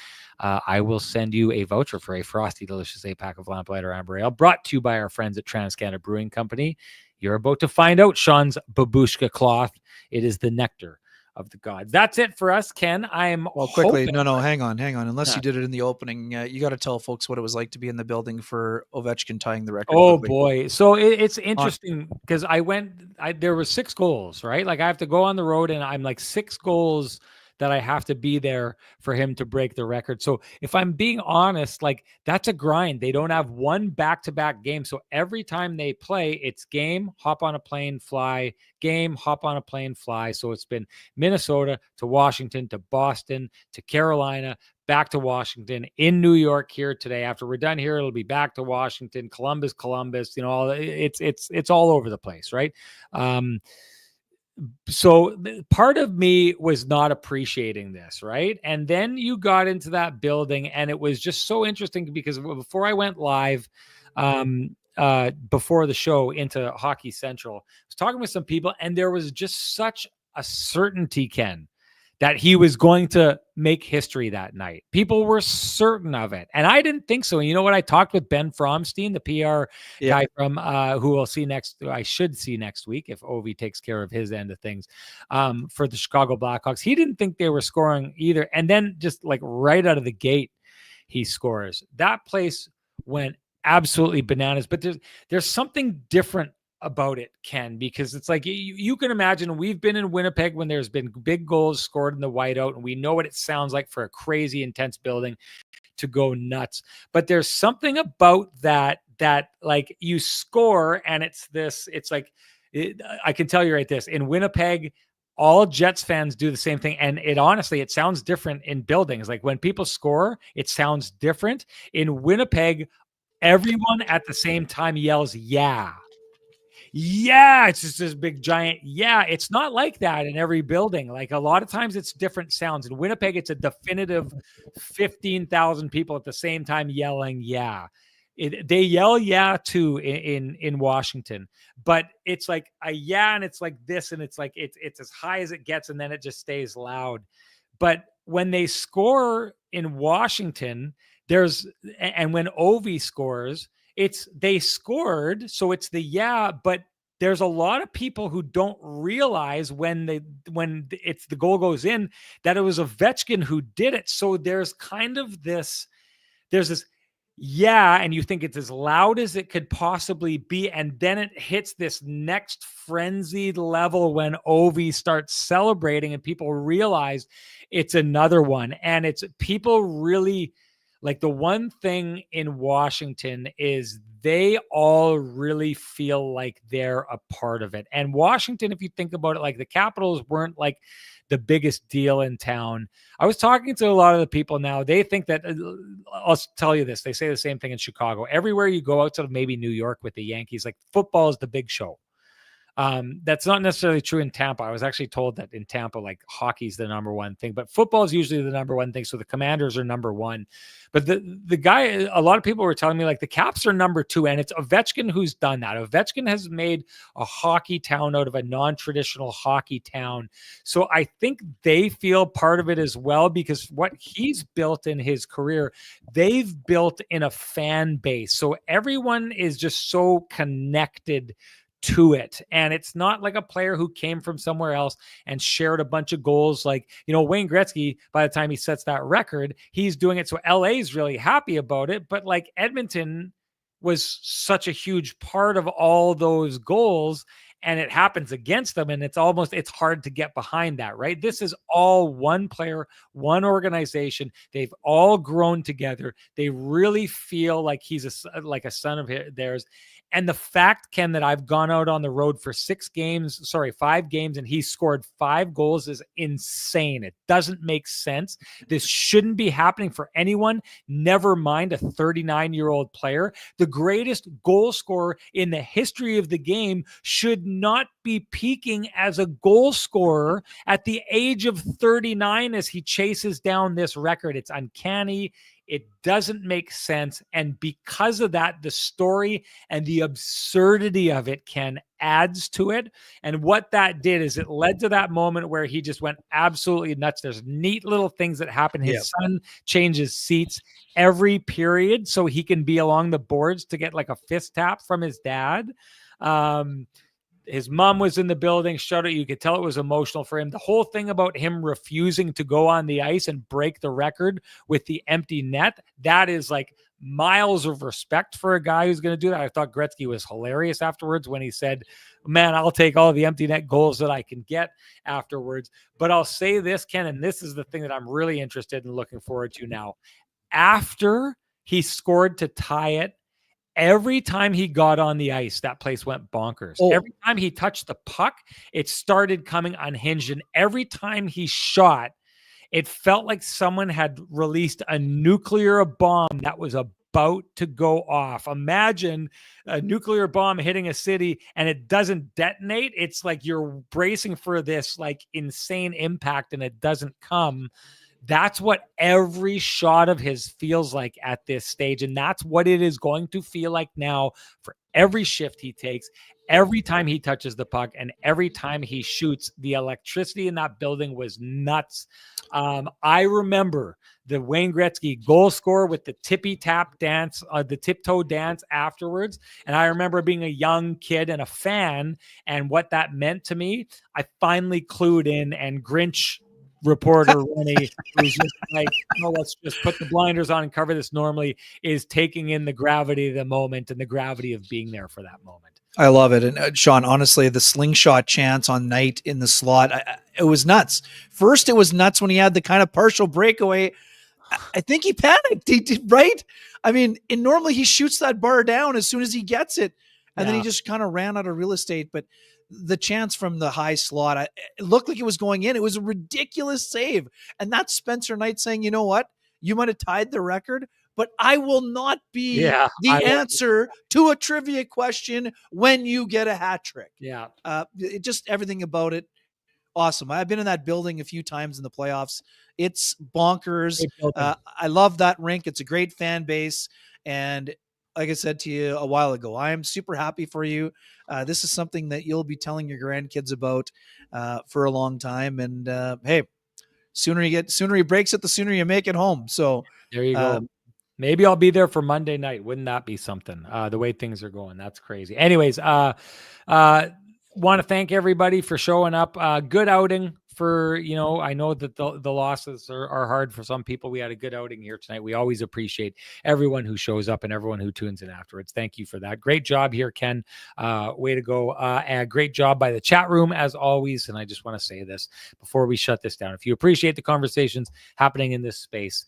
I will send you a voucher for a frosty, delicious 8-pack of Lamplighter Amber Ale brought to you by our friends at TransCanada Brewing Company. You're about to find out Sean's babushka cloth. It is the nectar of the gods. That's it for us, Ken. I am quickly. hoping... No, hang on. Unless you did it in the opening, you got to tell folks what it was like to be in the building for Ovechkin tying the record. Oh quickly. boy. So it's interesting because there were 6 goals, right? Like I have to go on the road and I'm like 6 goals that I have to be there for him to break the record. So if I'm being honest, like that's a grind. They don't have one back-to-back game. So every time they play, it's game, hop on a plane, fly, game, hop on a plane, fly. So it's been Minnesota to Washington to Boston to Carolina, back to Washington, in New York here today. After we're done here, it'll be back to Washington, Columbus, you know, it's all over the place. Right. So part of me was not appreciating this, right? And then you got into that building and it was just so interesting because before I went live, before the show into Hockey Central, I was talking with some people and there was just such a certainty, Ken, that he was going to make history that night. People were certain of it. And I didn't think so. And you know what? I talked with Ben Fromstein, the PR guy from who I should see next week if Ovi takes care of his end of things, for the Chicago Blackhawks. He didn't think they were scoring either. And then just like right out of the gate, he scores. That place went absolutely bananas. But there's something different about it, Ken, because it's like you can imagine we've been in Winnipeg when there's been big goals scored in the whiteout, and we know what it sounds like for a crazy intense building to go nuts. But there's something about that like you score and it's like I can tell you right this, in Winnipeg, all Jets fans do the same thing. And it sounds different in buildings. Like when people score, it sounds different. In Winnipeg, everyone at the same time yells, yeah. Yeah, it's just this big giant. Yeah, it's not like that in every building. Like a lot of times it's different sounds. In Winnipeg, it's a definitive 15,000 people at the same time yelling, yeah. They yell yeah too in Washington, but it's like a yeah, and it's like this, and it's like it's as high as it gets, and then it just stays loud. But when they score in Washington, and when Ovi scores, they scored, so it's the yeah, but there's a lot of people who don't realize when it's the goal goes in that it was Ovechkin who did it. So there's kind of this yeah, and you think it's as loud as it could possibly be, and then it hits this next frenzied level when Ovi starts celebrating and people realize it's another one. And it's people really like the one thing in Washington is they all really feel like they're a part of it. And Washington, if you think about it, like the Capitals weren't like the biggest deal in town. I was talking to a lot of the people now. They think that, I'll tell you this, they say the same thing in Chicago. Everywhere you go outside of maybe New York with the Yankees, like football is the big show. That's not necessarily true in Tampa. I was actually told that in Tampa, like hockey's the number one thing, but football is usually the number one thing. So the Commanders are number one, but the guy, a lot of people were telling me like the Caps are number two, and it's Ovechkin who's done that. Ovechkin has made a hockey town out of a non-traditional hockey town. So I think they feel part of it as well, because what he's built in his career, they've built in a fan base. So everyone is just so connected to it. And it's not like a player who came from somewhere else and shared a bunch of goals. Like, Wayne Gretzky, by the time he sets that record, he's doing it. So LA is really happy about it. But like Edmonton was such a huge part of all those goals, and it happens against them. And it's hard to get behind that, right? This is all one player, one organization. They've all grown together. They really feel like he's like a son of theirs. And the fact, Ken, that I've gone out on the road for 5 games, and he scored 5 goals is insane. It doesn't make sense. This shouldn't be happening for anyone, never mind a 39-year-old player. The greatest goal scorer in the history of the game should not be peaking as a goal scorer at the age of 39 as he chases down this record. It's uncanny. It doesn't make sense. And because of that, the story and the absurdity of it adds to it. And what that did is it led to that moment where he just went absolutely nuts. There's neat little things that happen. His son changes seats every period so he can be along the boards to get like a fist tap from his dad. His mom was in the building. Shut it. You could tell it was emotional for him. The whole thing about him refusing to go on the ice and break the record with the empty net, that is like miles of respect for a guy who's going to do that. I thought Gretzky was hilarious afterwards when he said, man, I'll take all the empty net goals that I can get afterwards. But I'll say this, Ken, and this is the thing that I'm really interested in looking forward to now. After he scored to tie it, every time he got on the ice, that place went bonkers. Every time he touched the puck, it started coming unhinged. And every time he shot, it felt like someone had released a nuclear bomb that was about to go off. Imagine a nuclear bomb hitting a city and it doesn't detonate. It's like you're bracing for this like insane impact and it doesn't come. That's what every shot of his feels like at this stage. And that's what it is going to feel like now for every shift he takes, every time he touches the puck, and every time he shoots. The electricity in that building was nuts. I remember the Wayne Gretzky goal score with the tippy tap dance, the tiptoe dance afterwards. And I remember being a young kid and a fan and what that meant to me. I finally clued in, and Grinch reporter Renny, who's just like, no, let's just put the blinders on and cover this normally, is taking in the gravity of the moment and the gravity of being there for that moment. I love it. And Sean, honestly, the slingshot chance on Knight in the slot, it was nuts. First, it was nuts when he had the kind of partial breakaway. I think he panicked, right? I mean, and normally he shoots that bar down as soon as he gets it. And then he just kind of ran out of real estate. But the chance from the high slot, it looked like it was going in. It was a ridiculous save. And that's Spencer Knight saying, you know what? You might have tied the record, but I will not be the answer to a trivia question when you get a hat trick. Yeah. Just everything about it. Awesome. I've been in that building a few times in the playoffs. It's bonkers. I love that rink. It's a great fan base. And like I said to you a while ago, I am super happy for you. This is something that you'll be telling your grandkids about for a long time. And hey, sooner he breaks it, the sooner you make it home. So there you go. Maybe I'll be there for Monday night. Wouldn't that be something? The way things are going, that's crazy. Anyways, want to thank everybody for showing up. Good outing for, I know that the losses are hard for some people. We had a good outing here tonight. We always appreciate everyone who shows up and everyone who tunes in afterwards. Thank you for that. Great job here, Ken. Way to go. And great job by the chat room as always. And I just want to say this before we shut this down. If you appreciate the conversations happening in this space,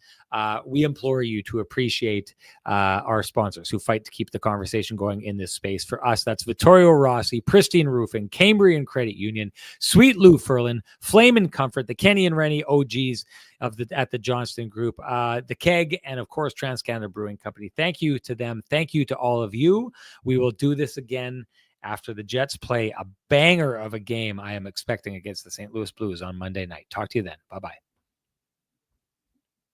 we implore you to appreciate our sponsors who fight to keep the conversation going in this space. For us, that's Vittorio Rossi, Pristine Roofing, Cambrian Credit Union, Sweet Lou Ferlin, Flame and Comfort, the Kenny and Renny OGs at the Johnston Group, the Keg, and of course, TransCanada Brewing Company. Thank you to them. Thank you to all of you. We will do this again after the Jets play a banger of a game I am expecting against the St. Louis Blues on Monday night. Talk to you then. Bye-bye.